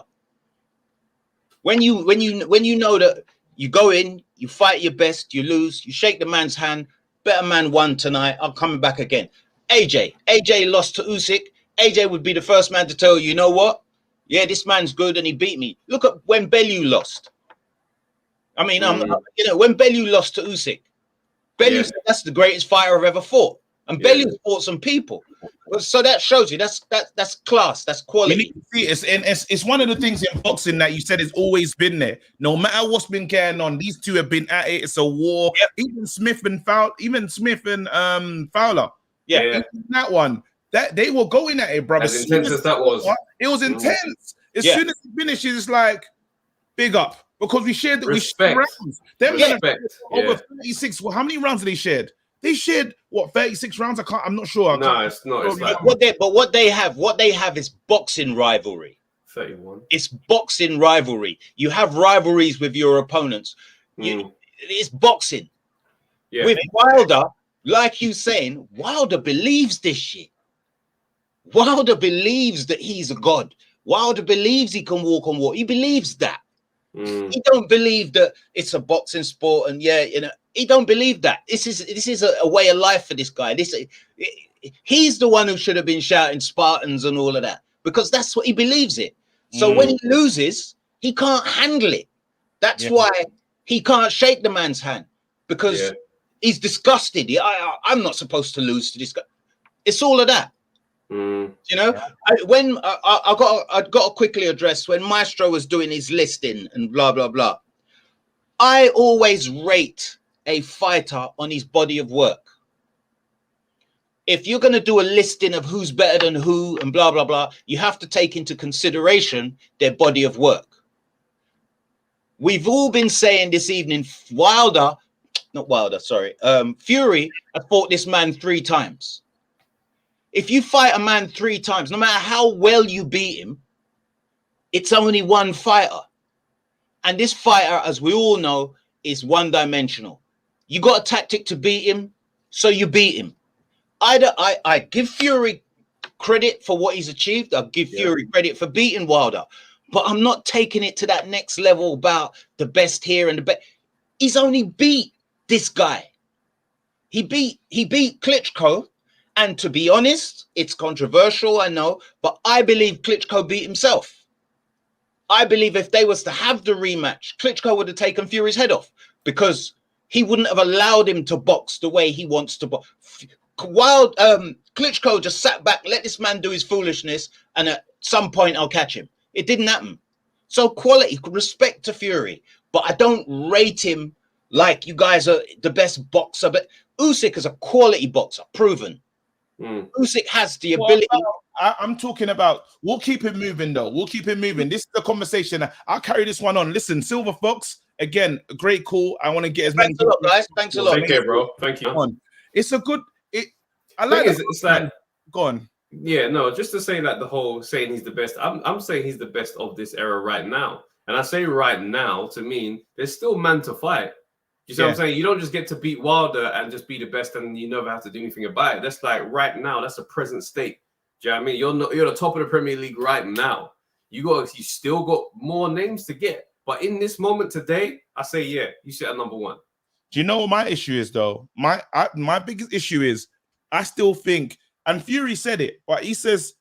When you know that you go in, you fight your best, you lose, you shake the man's hand, better man won tonight, I'm coming back again. AJ lost to Usyk. AJ would be the first man to tell you, you know what? Yeah, this man's good and he beat me. Look at when Bellew lost. I mean, when Bellew lost to Usyk, Bellew said that's the greatest fighter I've ever fought. And Bellew fought some people. So that shows you that's class, that's quality. You need to see, it's one of the things in boxing that you said has always been there. No matter what's been going on, these two have been at it. It's a war. Even Smith and Fowler. Yeah. That one. That they were going at it, brother. As intense as that was. It was intense. As soon as it finishes, it's like big up. Because we shared rounds. Them over 36. Well, how many rounds did they shared? They shared what 36 rounds? I'm not sure. No, it's not. It's like what they have is boxing rivalry. 31. It's boxing rivalry. You have rivalries with your opponents. It's boxing. Yeah. With Wilder, like you saying, Wilder believes this shit. Wilder believes that he's a god. Wilder believes he can walk on water. He believes that. He don't believe that it's a boxing sport, and he don't believe that. This is a way of life for this guy. He's the one who should have been shouting Spartans and all of that, because that's what he believes in. So when he loses, he can't handle it. That's why he can't shake the man's hand, because he's disgusted. I'm not supposed to lose to this guy. It's all of that. You know, I got to quickly address when Maestro was doing his listing and blah blah blah. I always rate a fighter on his body of work. If you're going to do a listing of who's better than who and blah blah blah, you have to take into consideration their body of work. We've all been saying this evening, Fury has fought this man 3 times. If you fight a man 3 times, no matter how well you beat him, it's only one fighter. And this fighter, as we all know, is one-dimensional. You got a tactic to beat him, so you beat him. I give Fury credit for what he's achieved. I give Fury credit for beating Wilder. But I'm not taking it to that next level about the best here and the best. He's only beat this guy. He beat Klitschko. And to be honest, it's controversial, I know, but I believe Klitschko beat himself. I believe if they was to have the rematch, Klitschko would have taken Fury's head off, because he wouldn't have allowed him to box the way he wants to box. While Klitschko just sat back, let this man do his foolishness, and at some point I'll catch him. It didn't happen. So quality, respect to Fury, but I don't rate him like you guys are the best boxer. But Usyk is a quality boxer, proven. Usyk has the ability. I'm talking about, we'll keep it moving though. We'll keep it moving. This is the conversation. I'll carry this one on. Listen, Silver Fox, again, great call. I want to get as many. Thanks a lot, guys. Thanks a lot. Take care, bro. Thank you. It's a good. I like it. It's like, go on. Yeah, no, just to say that the whole saying he's the best. I'm saying he's the best of this era right now, and I say right now to mean there's still man to fight. You see what I'm saying? You don't just get to beat Wilder and just be the best and you never have to do anything about it. That's like right now. That's the present state. Do you know what I mean? You're the top of the Premier League right now. You still got more names to get. But in this moment today, I say, you sit at number 1. Do you know what my issue is though? My biggest issue is I still think, and Fury said it, but he says,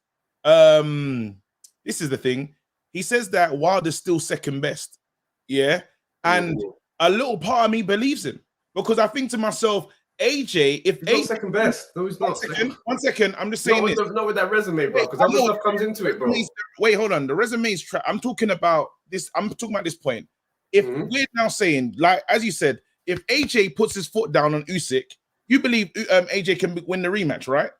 this is the thing. He says that Wilder's still second best. Yeah. And a little part of me believes him, because I think to myself, AJ, if he's not second best, no, he's not. One second, I'm just saying not with that resume, bro, because other stuff comes into it, bro. Wait, hold on. The resume's I'm talking about this. I'm talking about this point. If we're now saying, like as you said, if AJ puts his foot down on Usyk, you believe AJ can win the rematch, right?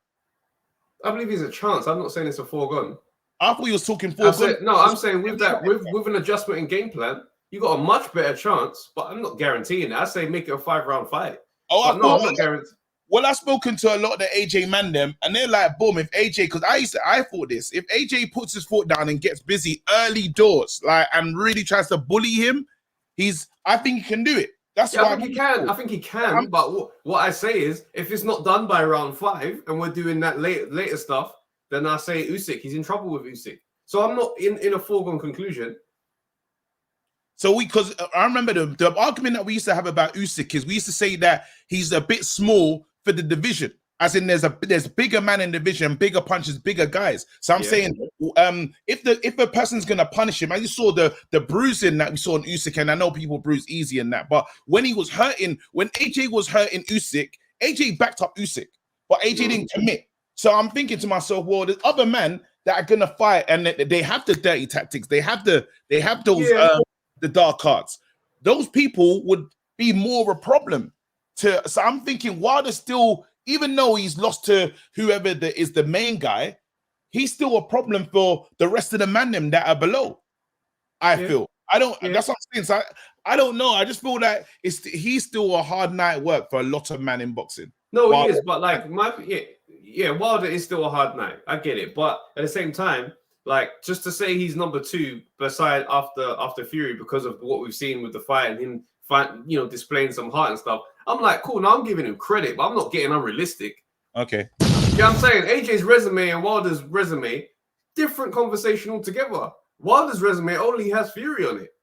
I believe he's a chance. I'm not saying it's a foregone. I thought he was talking foregone. I'm saying with that, with an adjustment in game plan, you got a much better chance, but I'm not guaranteeing it. I say make it a 5-round fight. I'm not guaranteeing. Well, I've spoken to a lot of the AJ man them, and they're like, boom, if AJ, because I thought this, if AJ puts his foot down and gets busy early doors, like, and really tries to bully him, I think he can do it. That's why I think he can. I think he can. But what I say is, if it's not done by round 5 and we're doing that later stuff, then I say Usyk, he's in trouble with Usyk. So I'm not in a foregone conclusion. So because I remember the argument that we used to have about Usyk is we used to say that he's a bit small for the division, as in there's bigger man in the division, bigger punches, bigger guys. So I'm saying if a person's gonna punish him, I just saw the bruising that we saw in Usyk, and I know people bruise easy in that, but when AJ was hurting Usyk, AJ backed up Usyk, but AJ didn't commit. So I'm thinking to myself, well, there's other men that are gonna fight, and they have the dirty tactics, they have those the dark arts. Those people would be more of a problem so I'm thinking Wilder still, even though he's lost to whoever is the main guy, he's still a problem for the rest of the man them that are below. I feel. That's what I'm saying. So I don't know. I just feel that he's still a hard night work for a lot of men in boxing. No, Wilder, he is, but like Wilder is still a hard night. I get it. But at the same time, like, just to say he's number 2 beside after Fury because of what we've seen with the fight and him displaying some heart and stuff, I'm like, cool, now I'm giving him credit, but I'm not getting unrealistic. Okay. Yeah, I'm saying AJ's resume and Wilder's resume, different conversation altogether. Wilder's resume only has Fury on it.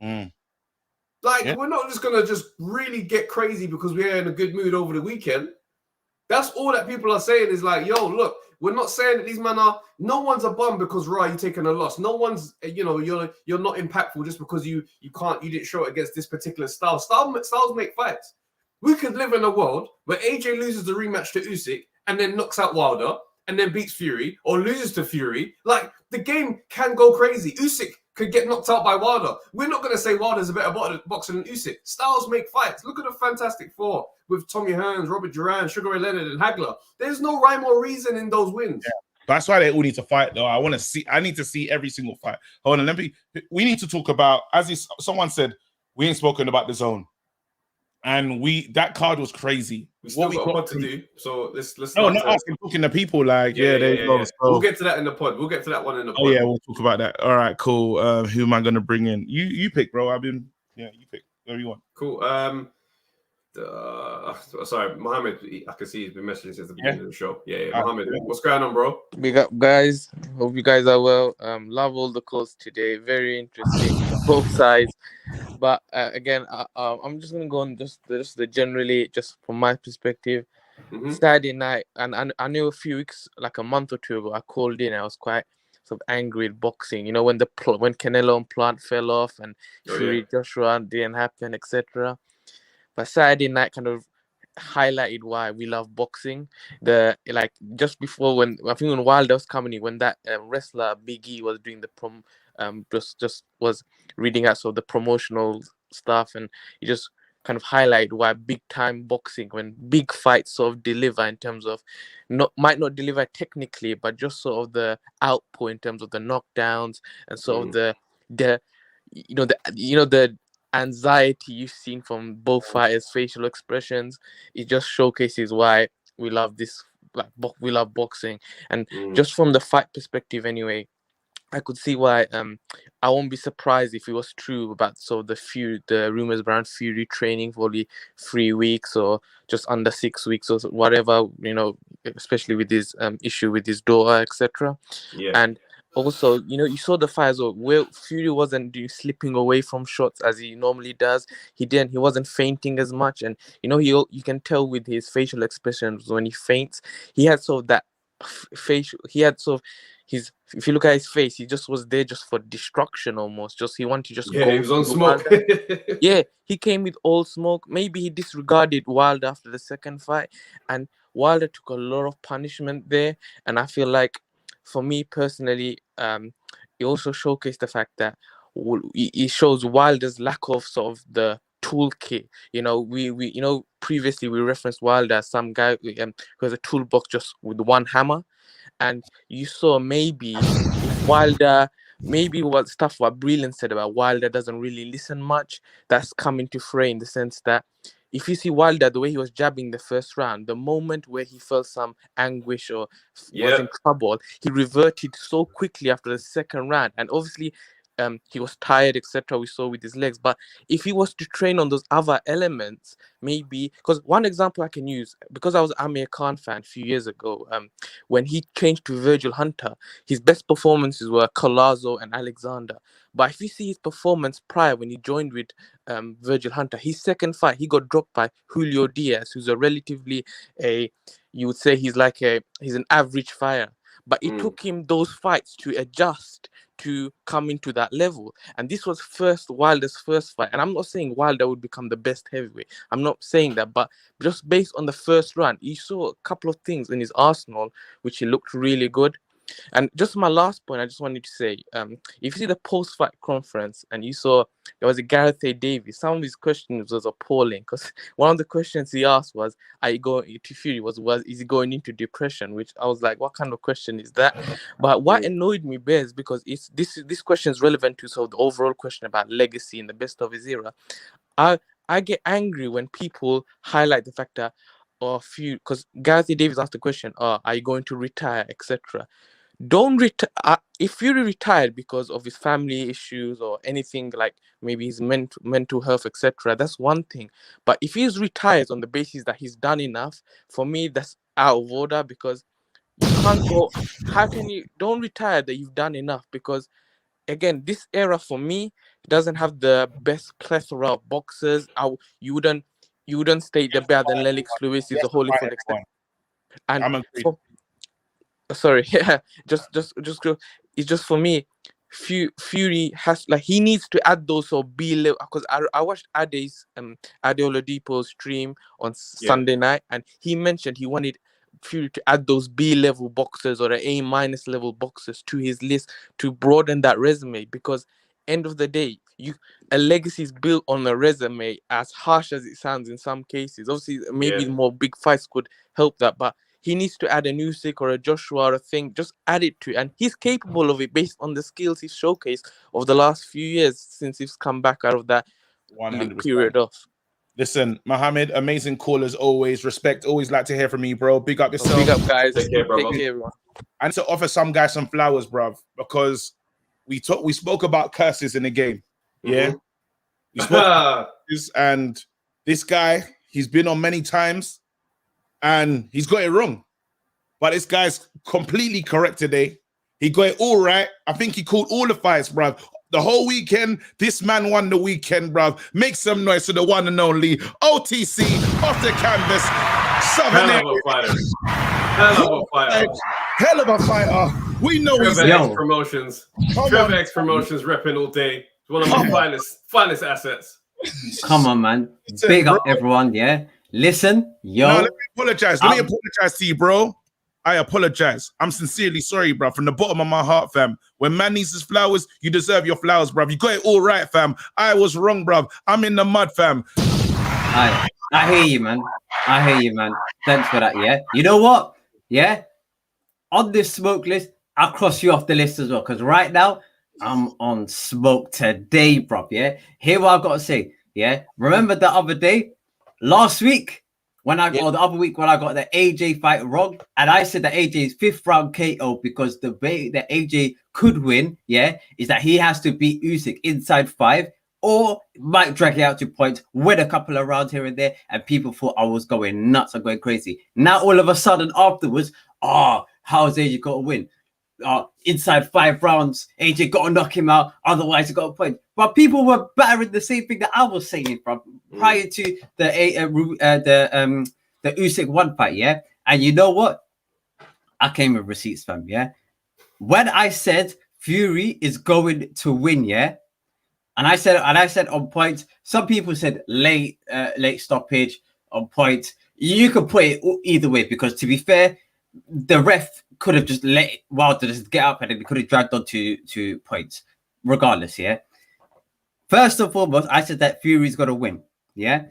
Like, we're not just gonna just really get crazy because we're in a good mood over the weekend. That's all that people are saying is like, yo, look, we're not saying that these men are. No one's a bum because you're taking a loss. No one's, you're not impactful just because you didn't show it against this particular style. Styles make fights. We could live in a world where AJ loses the rematch to Usyk and then knocks out Wilder and then beats Fury or loses to Fury. Like, the game can go crazy. Usyk could get knocked out by Wilder. We're not going to say Wilder's a better boxer than Usyk. Styles make fights. Look at the Fantastic Four with Tommy Hearns, Robert Duran, Sugar Ray Leonard, and Hagler. There's no rhyme or reason in those wins. Yeah. That's why they all need to fight, though. I need to see every single fight. Hold on, we need to talk about, someone said, we ain't spoken about the zone. And that card was crazy. We still got a pod to do, so let's no, not us. I'm talking to people like, yeah. We'll get to that in the pod. We'll get to that one in the pod. Oh yeah, we'll talk about that. All right, cool. Who am I gonna bring in? You pick, bro. You pick. Whatever you want. Cool. Sorry, Mohammed. I can see he's been messaging since the beginning of the show. Yeah. Mohammed, what's going on, bro? Big up, guys. Hope you guys are well. Love all the calls today. Very interesting, both sides. But again, I'm just gonna go on just generally, just from my perspective. Saturday night, and I knew a few weeks, like a month or two ago, I called in. I was quite sort of angry with boxing. You know, when Canelo and Plant fell off, and Fury Joshua didn't happen, etc. But Saturday night kind of highlighted why we love boxing. Just before when Wilder was coming in, when that wrestler Big E was doing the just was reading out the promotional stuff, and he just kind of highlight why big time boxing, when big fights sort of deliver in terms of might not deliver technically, but just sort of the output in terms of the knockdowns and sort of the anxiety you've seen from both fighters' facial expressions. It just showcases why we love this, we love boxing. And just from the fight perspective anyway, I could see why I won't be surprised if it was true about the rumors around Fury training for only 3 weeks or just under 6 weeks or whatever, especially with his issue with his daughter, etc. And also, you saw the fight as well, where Fury wasn't slipping away from shots as he normally does. He wasn't fainting as much, and you can tell with his facial expressions when he faints, he had sort of that facial. He had sort of if you look at his face, he just was there just for destruction almost. He wanted to just go. He was on smoke. He came with all smoke. Maybe he disregarded Wilder after the second fight, and Wilder took a lot of punishment there. And I feel like, for me personally, it also showcased the fact that it shows Wilder's lack of sort of the toolkit. We previously we referenced Wilder as some guy who has a toolbox just with one hammer. And you saw maybe if Wilder, maybe what stuff what Brilliant said about Wilder doesn't really listen much, that's come into fray in the sense that if you see Wilder, the way he was jabbing the first round, the moment where he felt some anguish or was in trouble, he reverted so quickly after the second round. And obviously, he was tired, etc. We saw with his legs. But if he was to train on those other elements, maybe, because one example I can use, because I was an Amir Khan fan a few years ago, when he changed to Virgil Hunter, his best performances were Collazo and Alexander. But if you see his performance prior, when he joined with Virgil Hunter, his second fight, he got dropped by Julio Diaz, who's a relatively you would say he's an average fighter. But it took him those fights to adjust to come into that level. And this was Wilder's first fight. And I'm not saying Wilder would become the best heavyweight. I'm not saying that. But just based on the first round, you saw a couple of things in his arsenal, which he looked really good. And just my last point, I just wanted to say, if you see the post-fight conference and you saw there was a Gareth A. Davies, some of his questions was appalling, because one of the questions he asked was, "Are you going to Fury? Is he going into depression?" Which I was like, what kind of question is that? But what annoyed me best, because this question is relevant to the overall question about legacy in the best of his era. I get angry when people highlight the fact that, because Gareth A. Davies asked the question, are you going to retire, etc. Don't retire. If Fury retired because of his family issues or anything, like maybe his mental health, etc., that's one thing. But if he's retired on the basis that he's done enough, for me, that's out of order, because you can't go. How can you don't retire that you've done enough? Because again, this era for me doesn't have the best plethora of boxers. You wouldn't state they're better than Lennox Lewis is a wholly different extent. And I'm agreed. sorry, yeah, it's just for me. Fury has he needs to add those or B level, because I watched Ade's Ade Oladipo's stream on Sunday night, and he mentioned he wanted Fury to add those B level boxers or the A- level boxers to his list to broaden that resume, because end of the day, a legacy is built on a resume, as harsh as it sounds in some cases. Obviously, maybe more big fights could help that, but he needs to add a Usyk or a Joshua or a thing. Just add it to, and he's capable of it based on the skills he's showcased over the last few years since he's come back out of that 100%. period off. Listen, Mohammed, amazing call as always. Respect, always like to hear from you, bro. Big up yourself. Big up, guys. Take care, bro. Take care, everyone. And to offer some guys some flowers, bruv, because we spoke about curses in the game. Yeah. We spoke about curses, and this guy, he's been on many times and he's got it wrong. But this guy's completely correct today. He got it all right. I think he called all the fights, bruv. The whole weekend, this man won the weekend, bruv. Make some noise to the one and only OTC off the canvas. Southern Hell of a fighter. Hell of a fighter. Hell of a fighter. We know he's Trev Promotions. Trev X Promotions repping all day. One of my finest assets. Come on, man. Big up everyone, yeah. Listen, yo. No, let me apologize. Let me apologize to you, bro. I apologize. I'm sincerely sorry, bro. From the bottom of my heart, fam. When man needs his flowers, you deserve your flowers, bro. You got it all right, fam. I was wrong, bro. I'm in the mud, fam. I hear you, man. I hear you, man. Thanks for that, yeah. You know what? Yeah. On this smoke list, I'll cross you off the list as well. Because right now, I'm on smoke today, bro. Yeah. Hear what I've got to say. Yeah. Remember the other day, last week, when I got the other week when I got the AJ fight wrong, and I said that AJ's 5th round KO because the way that AJ could win, yeah, is that he has to beat Usyk inside 5, or might drag it out to points, win a couple of rounds here and there, and people thought I was going nuts and going crazy. Now all of a sudden afterwards, how's AJ got to win? Inside 5 rounds, AJ got to knock him out, otherwise he got a point. But people were battering the same thing that I was saying from prior to the Usyk 1 fight, yeah. And you know what? I came with receipts, fam, yeah. When I said Fury is going to win, yeah, and I said on point. Some people said late stoppage on point. You could put it either way, because to be fair, the ref could have just let Wilder just get up and it could have dragged on to points, regardless, yeah. First and foremost, I said that Fury's got to win, yeah.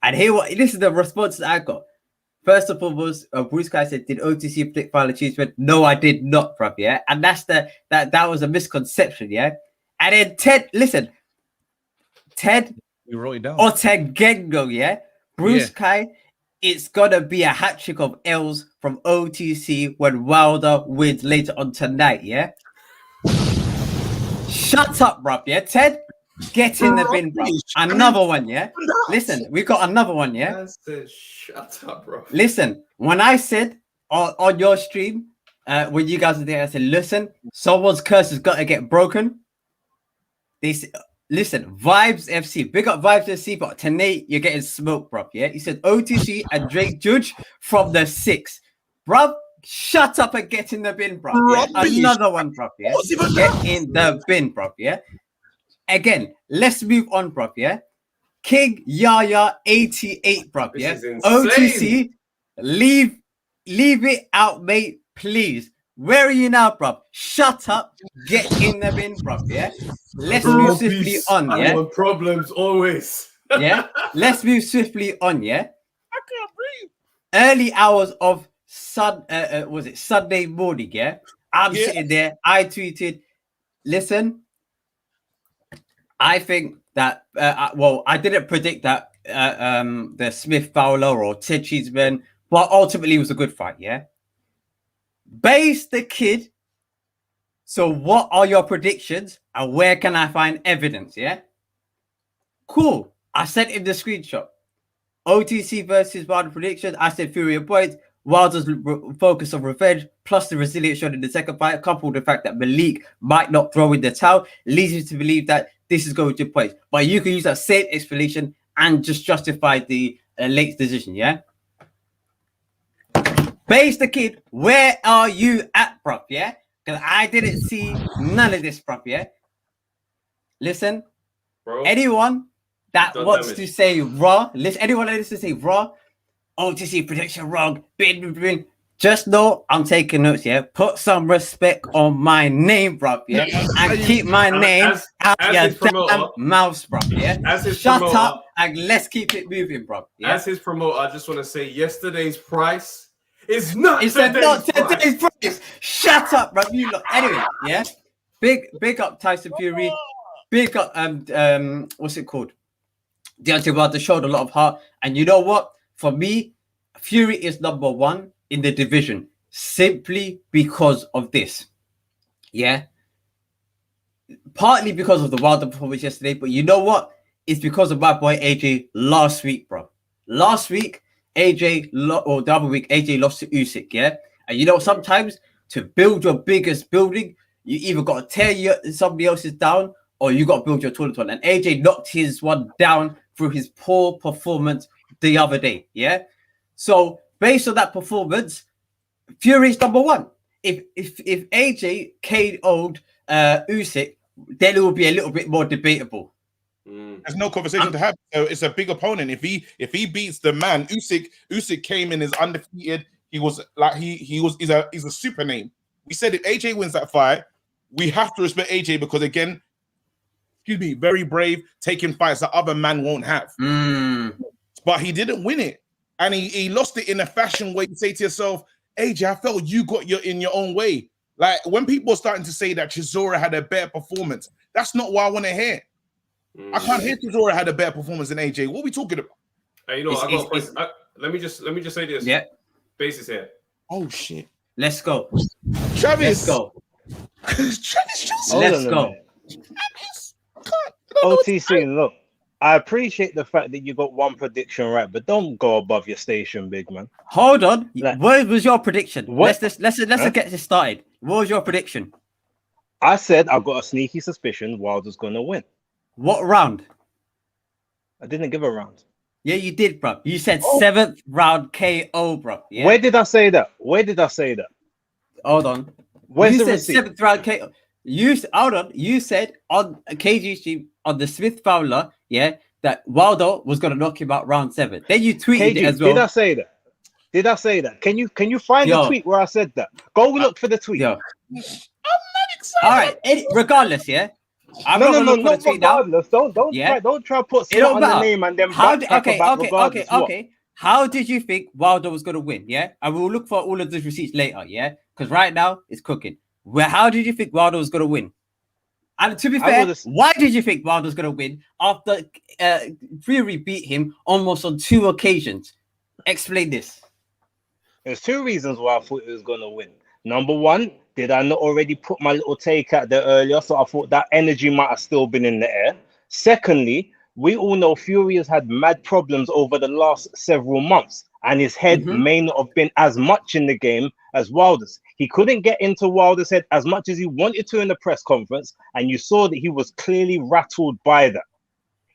And this is the response that I got. First and foremost, Bruce Kai said, "Did OTC predict final achievement?" No, I did not, bruv, yeah. And that's that was a misconception, yeah. And then Ted, listen, you wrote it down. Otegengo, yeah. Bruce Kai, it's gonna be a hat trick of L's from OTC when Wilder wins later on tonight, yeah. Shut up, bruv, yeah. Ted, get in the bin, bruv. Another one, yeah. Listen, we got another one, yeah. Shut up, bro. Listen, when I said on your stream, when you guys were there, I said, listen, someone's curse has got to get broken. They said, listen, Vibes FC, big up Vibes FC, but tonight you're getting smoked, bruv. Yeah, he said OTC and Drake Judge from the 6, bruv. Shut up and get in the bin, bruv. Yeah? Another one, bruv. Yeah, get in the bin, bruv. Yeah. Again, let's move on, bruv. Yeah. King Yaya 88, bruv. Yeah. OTC, leave it out, mate. Please. Where are you now, bruv? Shut up. Get in the bin, bruv. Yeah. Let's move swiftly on. Yeah. Problems always. Yeah. Let's move swiftly on. Yeah. I can't breathe. Early hours of Sunday morning? Yeah. I'm sitting there. I tweeted. Listen. I think that. I didn't predict that the Smith Fowler or Ted Cheeseman, but ultimately it was a good fight. Yeah. Base the kid. So what are your predictions and where can I find evidence? Yeah. Cool. I sent him the screenshot. OTC versus Wilder predictions. I said Fury points. Wilder's focus on revenge, plus the resilience shown in the second fight, coupled with the fact that Malik might not throw in the towel, leads you to believe that this is going to place. But you can use that same explanation and just justify the late decision, yeah? Base the kid, where are you at, bruv, yeah? Because I didn't see none of this, bruv, yeah? Listen, bro, anyone that wants to say raw, listen, anyone that wants to say raw, OTC prediction wrong, just know I'm taking notes, yeah? Put some respect on my name, bruv, yeah? And keep my name out your damn mouth, bruv, yeah? Shut up and let's keep it moving, bruv, yeah? As his promoter, I just want to say yesterday's price is not today's price. Shut up, bruv, you look. Anyway, yeah? Big up Tyson Fury. Big up, what's it called? Deontay Wilder showed a lot of heart. And you know what? For me, Fury is number one in the division simply because of this. Yeah. Partly because of the Wilder performance yesterday, but you know what? It's because of my boy AJ last week, bro. Last week, or the other week, AJ lost to Usyk, yeah? And you know, sometimes to build your biggest building, you either got to tear somebody else's down or you got to build your toilet one. And AJ knocked his one down through his poor performance the other day, yeah? So based on that performance, Fury's number one. If AJ KO'd Usyk, then it will be a little bit more debatable. There's no conversation to have. So it's a big opponent. If he beats the man, Usyk came in as undefeated. He was like he's a super name. We said if AJ wins that fight, we have to respect AJ because again, very brave, taking fights that other man won't have. But he didn't win it. And he lost it in a fashion where you say to yourself, AJ, I felt you got in your own way. Like when people are starting to say that Chisora had a better performance, that's not what I want to hear. I can't hear Chisora had a better performance than AJ. What are we talking about? Hey, you know, let me just say this. Yeah. Basis here. Oh shit. Let's go. Travis. Let's go. Travis just Let's go. OTC, look. I appreciate the fact that you got one prediction right, but don't go above your station, big man. Hold on. What was your prediction? Let's get this started. What was your prediction? I said I've got a sneaky suspicion Wilder's gonna win. What round? I didn't give a round. Yeah, you did, bro. You said 7th round KO, bro. Yeah? Where did I say that? Hold on. Where's you the said receipt? 7th round KO. You said on KG stream on the Smith Fowler, yeah, that Wilder was gonna knock him out round 7. Then you tweeted it as well. Did I say that? Can you find the tweet where I said that? Go look for the tweet. I'm not excited. All right. Regardless, yeah. No, not regardless. Don't try to put something on the name and then okay. How did you think Wilder was gonna win? Yeah, and we'll look for all of those receipts later. Yeah, because right now it's cooking. How did you think Wilder was gonna win? And to be fair, why did you think Wilder was gonna win after Fury beat him almost on 2 occasions? Explain this. There's 2 reasons why I thought he was gonna win. Number one, did I not already put my little take out there earlier? So I thought that energy might have still been in the air. Secondly, we all know Fury has had mad problems over the last several months, and his head may not have been as much in the game as Wilder's. He couldn't get into Wilder's head as much as he wanted to in the press conference, and you saw that he was clearly rattled by that.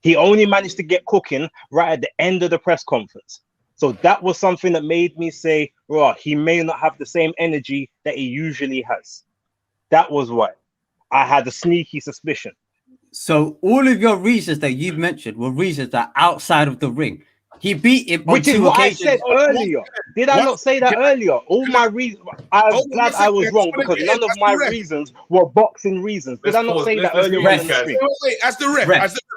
He only managed to get cooking right at the end of the press conference. So that was something that made me say, right, he may not have the same energy that he usually has. That was why I had a sneaky suspicion. So all of your reasons that you've mentioned were reasons that are outside of the ring. He beat him on 2 occasions. Which is what I said earlier. Did I not say that earlier? All my reasons, I'm glad I was wrong because none of my reasons were boxing reasons. Did I not say that earlier on the stream? Wait, as the ref,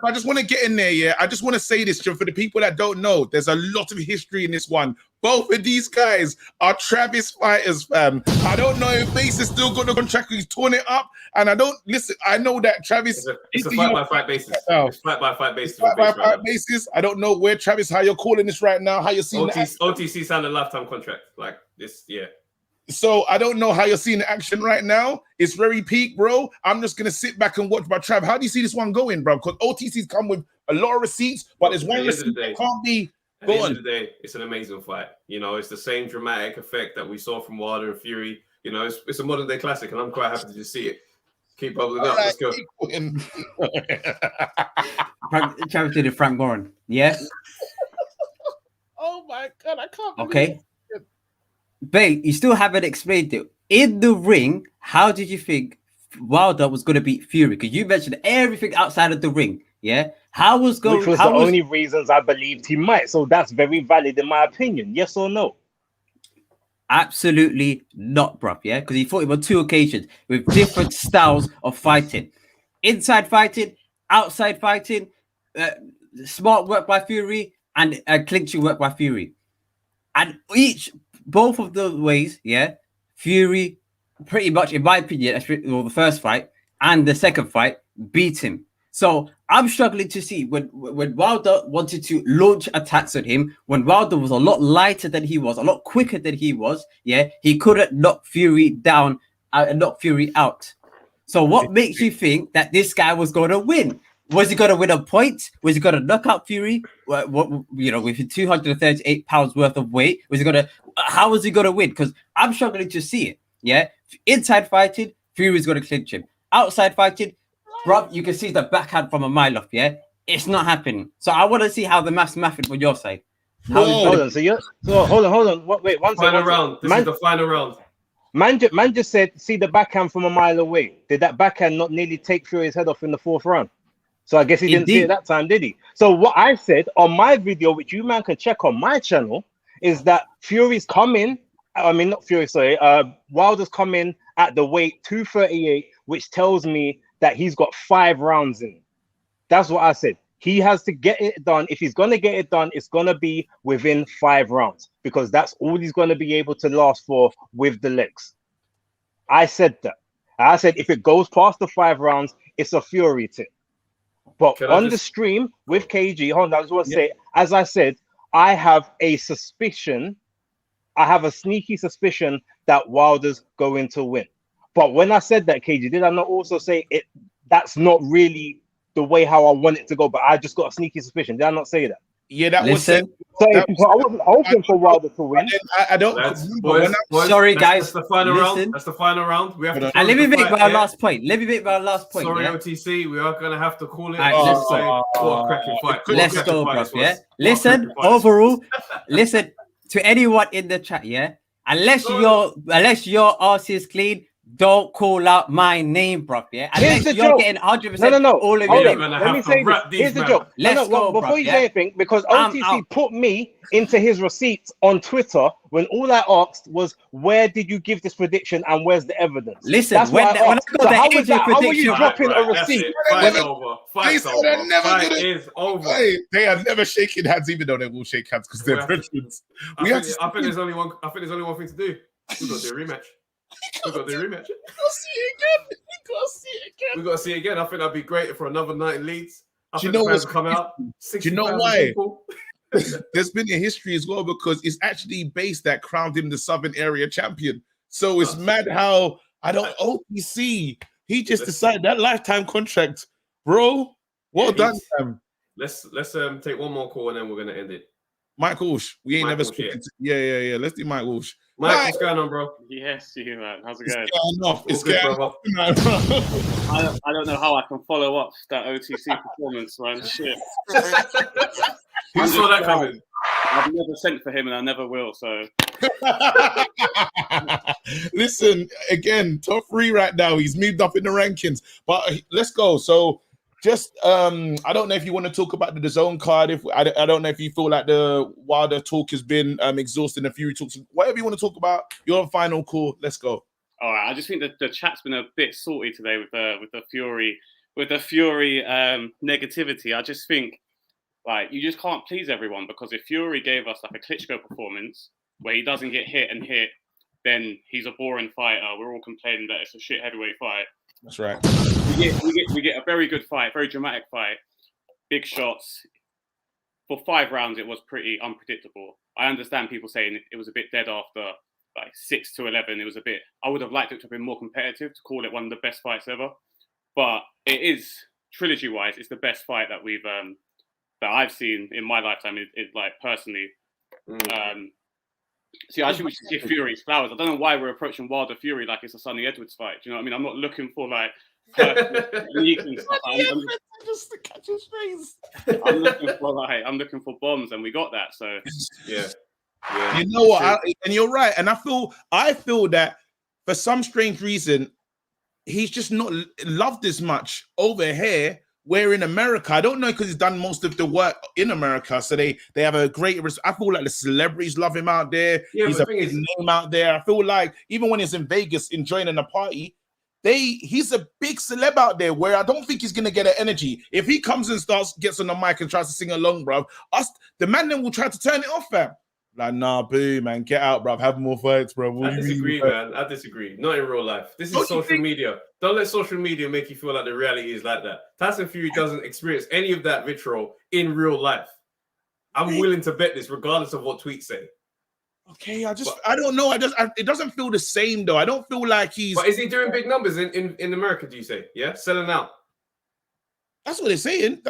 I just want to get in there, yeah? I just want to say this, Jim, for the people that don't know, there's a lot of history in this one. Both of these guys are Travis fighters, fam. I don't know if Base is still got the contract. He's torn it up. And I don't listen. I know that Travis. It's a fight-by-fight basis. It's fight-by-fight basis. Fight-by-fight basis. I don't know where Travis, how you're calling this right now, how you're seeing OTC signed a lifetime contract. Like this, yeah. So I don't know how you're seeing the action right now. It's very peak, bro. I'm just gonna sit back and watch. But Trav, how do you see this one going, bro? Because OTC's come with a lot of receipts, but there's one receipt that can't be. At the end of the day, it's an amazing fight. You know, it's the same dramatic effect that we saw from Wilder and Fury. You know, it's a modern day classic, and I'm quite happy to just see it. Keep bubbling up. Let's go. Travis did it, Frank Warren. Yeah. Oh my God, I can't believe Okay. Babe, you still haven't explained it. In the ring, how did you think Wilder was going to beat Fury? Because you mentioned everything outside of the ring. Yeah. Which was the only reasons I believed he might. So that's very valid in my opinion. Yes or no? Absolutely not, bruv. Yeah. Because he fought him on 2 occasions with different styles of fighting. Inside fighting, outside fighting, smart work by Fury, and clinching work by Fury. And both of the ways, yeah, Fury pretty much, in my opinion, the first fight and the second fight, beat him. So I'm struggling to see when Wilder wanted to launch attacks on him, when Wilder was a lot lighter than he was, a lot quicker than he was, yeah, he couldn't knock Fury down and knock Fury out. So what makes you think that this guy was going to win? Was he going to win a point? Was he going to knock out Fury? With 238 pounds worth of weight, how was he going to win? Because I'm struggling to see it. Yeah, inside fighting, Fury's going to clinch him. Outside fighting, bro, you can see the backhand from a mile off. Yeah, it's not happening. So I want to see how the maths mathing on your side. Hold on. Hold on. Wait, one second. Final round. This is the final round. Man just said, see the backhand from a mile away. Did that backhand not nearly take Fury's head off in the 4th round? So I guess he didn't see it that time, did he? So what I said on my video, which you man can check on my channel, is that Fury's coming. I mean, not Fury, sorry. Wilder's coming at the weight 238, which tells me that he's got 5 rounds in. That's what I said. He has to get it done. If he's going to get it done, it's going to be within 5 rounds because that's all he's going to be able to last for with the legs. I said that. I said if it goes past the 5 rounds, it's a Fury tip. But on the stream with KG, hold on, I just want to say, as I said, I have a suspicion, I have a sneaky suspicion that Wilder's going to win. But when I said that, KG, did I not also say it? That's not really the way how I want it to go, but I just got a sneaky suspicion. Did I not say that? Yeah, that was it. So I wasn't hoping for Wilder to win. I don't. Sorry, guys. That's the final round. That's the final round. We have to. And let me make my last point. Sorry, OTC. We are gonna have to call it. Let's go. What a cracking fight. Let's go, bro. Yeah. Listen, overall, listen to anyone in the chat. Yeah. Unless your arse is clean, don't call out my name, bro. Yeah. Unless you're joke. Getting 100%. No. All of Hold your on. Let me say this. Here's the joke. Let's go, before bro. you say anything, because OTC put me into his receipts on Twitter when all I asked was, "Where did you give this prediction and where's the evidence?" Listen, that's when what I got the how are you prediction, dropping a receipt? Fight over. Fight is over. They are never shaking hands, even though they will shake hands because they're veterans. I think there's only one thing to do. We got to do a rematch. We got to see it again. I think that'd be great for another night in Leeds. Do you know what's come out? Do you know why? There's been a history as well because it's actually based that crowned him the Southern Area champion. So it's mad how OTC. He just decided that lifetime contract, bro. Well done, Sam. Let's take one more call and then we're gonna end it. Mike Walsh. We ain't never spoken to. Yeah. Let's do Mike Walsh. Mike, what's going on, bro? Yes, you man. How's it going? It's going off. I don't know how I can follow up that OTC performance, man. Shit. Who saw that coming? I've never sent for him and I never will, so. Listen, again, top 3 right now. He's moved up in the rankings. But let's go. So just I don't know if you want to talk about the DAZN card. If I don't know if you feel like the Wilder talk has been exhausting, the Fury talks, whatever you want to talk about. Your final call. Let's go. All right. I just think that the chat's been a bit salty today with the Fury negativity. I just think like you just can't please everyone because if Fury gave us like a Klitschko performance where he doesn't get hit, then he's a boring fighter. We're all complaining that it's a shit heavyweight fight. That's right. We get a very good fight, very dramatic fight, big shots. For 5 rounds, it was pretty unpredictable. I understand people saying it was a bit dead after like 6-11. It was a bit. I would have liked it to have been more competitive to call it one of the best fights ever. But it is trilogy-wise, it's the best fight that we've that I've seen in my lifetime is like personally. See, I think we should give Fury his flowers. I don't know why we're approaching Wilder Fury like it's a Sonny Edwards fight. Do you know what I mean? I'm not looking for like leaks and stuff. Just to catch his face. I'm looking for bombs, and we got that. So yeah. You know what? And you're right. And I feel that for some strange reason, he's just not loved as much over here. Where in America, I don't know, because he's done most of the work in America, so they have a great. I feel like the celebrities love him out there. Yeah, he's a big name out there. I feel like even when he's in Vegas enjoying a party, he's a big celeb out there. Where I don't think he's gonna get an energy if he comes and gets on the mic and tries to sing along, bro. The man then will try to turn it off, fam. Like, nah, boo, man, get out, bro. Have more fights, bro. I disagree, man. I disagree. Not in real life. This is social media. Don't let social media make you feel like the reality is like that. Tyson Fury doesn't experience any of that vitriol in real life. I'm willing to bet this, regardless of what tweets say. Okay, I don't know. It doesn't feel the same though. I don't feel like he's. But is he doing big numbers in America? Do you say? Yeah, selling out. That's what they're saying.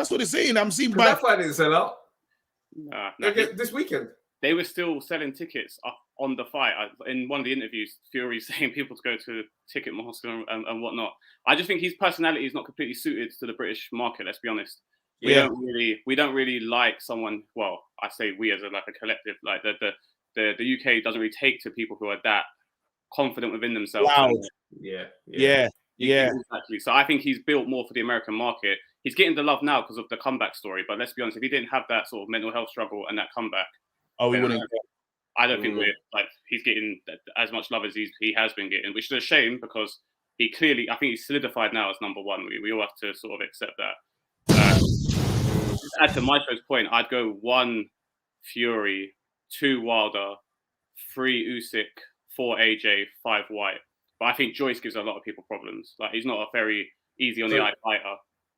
I'm seeing. That fight didn't sell out. This weekend. They were still selling tickets on the fight. In one of the interviews, Fury's saying people to go to Ticketmaster and whatnot. I just think his personality is not completely suited to the British market. Let's be honest. We don't really like someone. Well, I say we as a collective. Like the UK doesn't really take to people who are that confident within themselves. Wow. Yeah. Exactly. So I think he's built more for the American market. He's getting the love now because of the comeback story. But let's be honest, if he didn't have that sort of mental health struggle and that comeback. Oh, he wouldn't. I don't think he's getting as much love as he has been getting, which is a shame because I think he's solidified now as number one. We all have to sort of accept that. To add to Maestro's point, I'd go 1 Fury, 2 Wilder, 3 Usyk, 4 AJ, 5 White. But I think Joyce gives a lot of people problems. Like he's not a very easy on the eye fighter.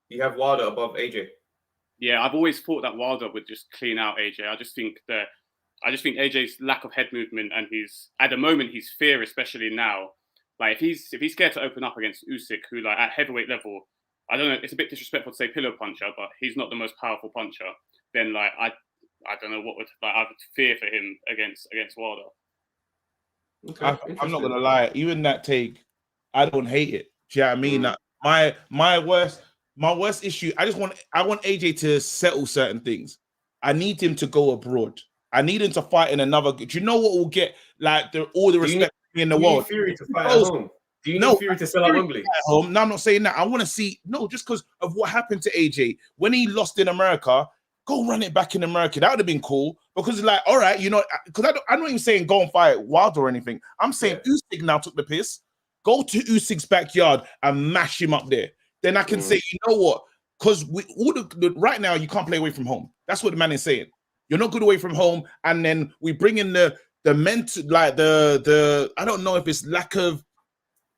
You have Wilder above AJ. Yeah, I've always thought that Wilder would just clean out AJ. I just think AJ's lack of head movement and at the moment his fear, especially now, like if he's scared to open up against Usyk, who like at heavyweight level, I don't know, it's a bit disrespectful to say pillow puncher, but he's not the most powerful puncher. Then like I don't know what I would fear for him against Wilder. Okay, I'm not gonna lie, even that take, I don't hate it. Do you know what I mean? Like, my worst issue, I want AJ to settle certain things. I need him to go abroad. I need him to fight in another. Do you know what will get like all the respect in the world? Do you need Fury to fight at home? Do you need Fury to sell out Wembley? At home? No, I'm not saying that. I want to see just because of what happened to AJ when he lost in America. Go run it back in America. That would have been cool because it's like, all right, because I'm not even saying go and fight Wilder or anything. I'm saying Usyk now took the piss. Go to Usyk's backyard and mash him up there. Then I can say, you know what? Because right now you can't play away from home. That's what the man is saying. You're not good away from home, and then we bring in the mental, like the I don't know if it's lack of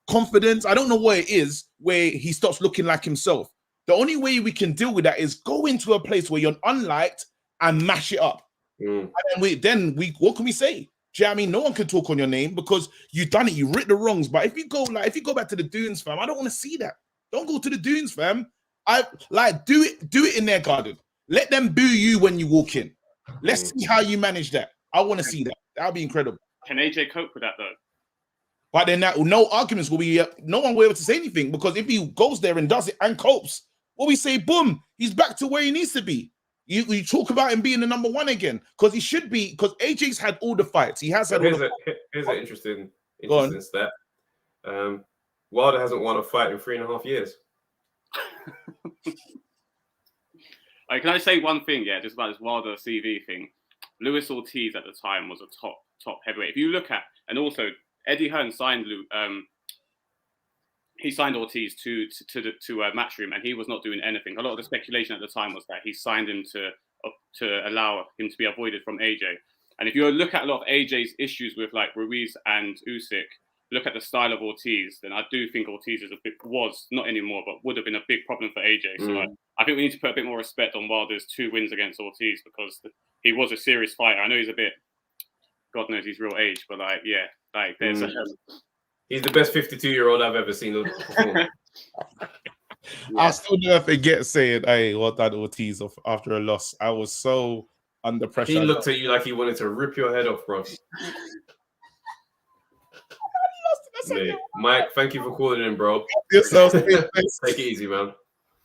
confidence. I don't know what it is where he stops looking like himself. The only way we can deal with that is go into a place where you're unliked and mash it up. And then what can we say? Do you know what I mean? No one can talk on your name because you've done it. You writ the wrongs. But if you go back to the dunes, fam, I don't want to see that. Don't go to the dunes, fam. Do it in their garden. Let them boo you when you walk in. Let's see how you manage that. I want to see that. That'll be incredible. Can AJ cope with that though? But then no arguments will be. No one will be able to say anything because if he goes there and does it and copes, what we say, boom, he's back to where he needs to be. You talk about him being the number one again because he should be. Because AJ's had all the fights. He has had all the fights. Here's an interesting stat. Wilder hasn't won a fight in 3.5 years. Can I say one thing? Yeah, just about this Wilder CV thing. Luis Ortiz at the time was a top heavyweight. If you look at, and also Eddie Hearn signed Ortiz to Matchroom, and he was not doing anything. A lot of the speculation at the time was that he signed him to allow him to be avoided from AJ. And if you look at a lot of AJ's issues with like Ruiz and Usyk, look at the style of Ortiz, then I do think Ortiz was not anymore, but would have been a big problem for AJ. So I think we need to put a bit more respect on Wilder's 2 wins against Ortiz because he was a serious fighter. I know he's a bit, God knows he's real age, but there's he's the best 52-year-old I've ever seen perform. I still never forget saying, "Hey, well done, Ortiz." After a loss, I was so under pressure. He looked at you like he wanted to rip your head off, bro. Mate, Mike, thank you for calling in, bro. Yourself, Take it easy, man.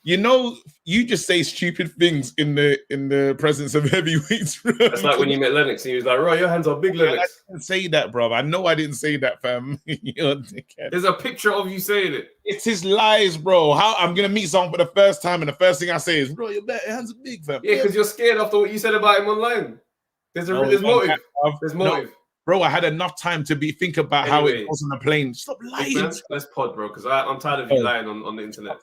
You know, you just say stupid things in the presence of heavyweights. Bro. That's like when you met Lennox and he was like, "Right, your hands are big, Lennox." I didn't say that, bro. I know I didn't say that, fam. You're a dickhead. There's a picture of you saying it. It's his lies, bro. How I'm gonna meet someone for the first time and the first thing I say is, "Bro, your hands are big, fam." Yeah, because you're scared after what you said about him online. There's motive. There's motive. No, bro, I had enough time to think about how it goes on the plane. Stop lying. Man, let's pod, bro, because I'm tired of you lying on the internet.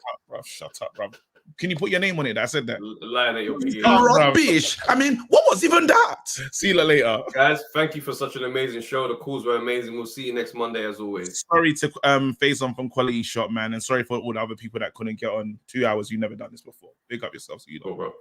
Shut up, bro. Can you put your name on it? I said that. Lying at your PA. Rubbish. I mean, what was even that? See you later. Guys, thank you for such an amazing show. The calls were amazing. We'll see you next Monday as always. Sorry to phase on from Quality Shot, man. And sorry for all the other people that couldn't get on 2 hours. You've never done this before. Pick up yourself so you know. Bro.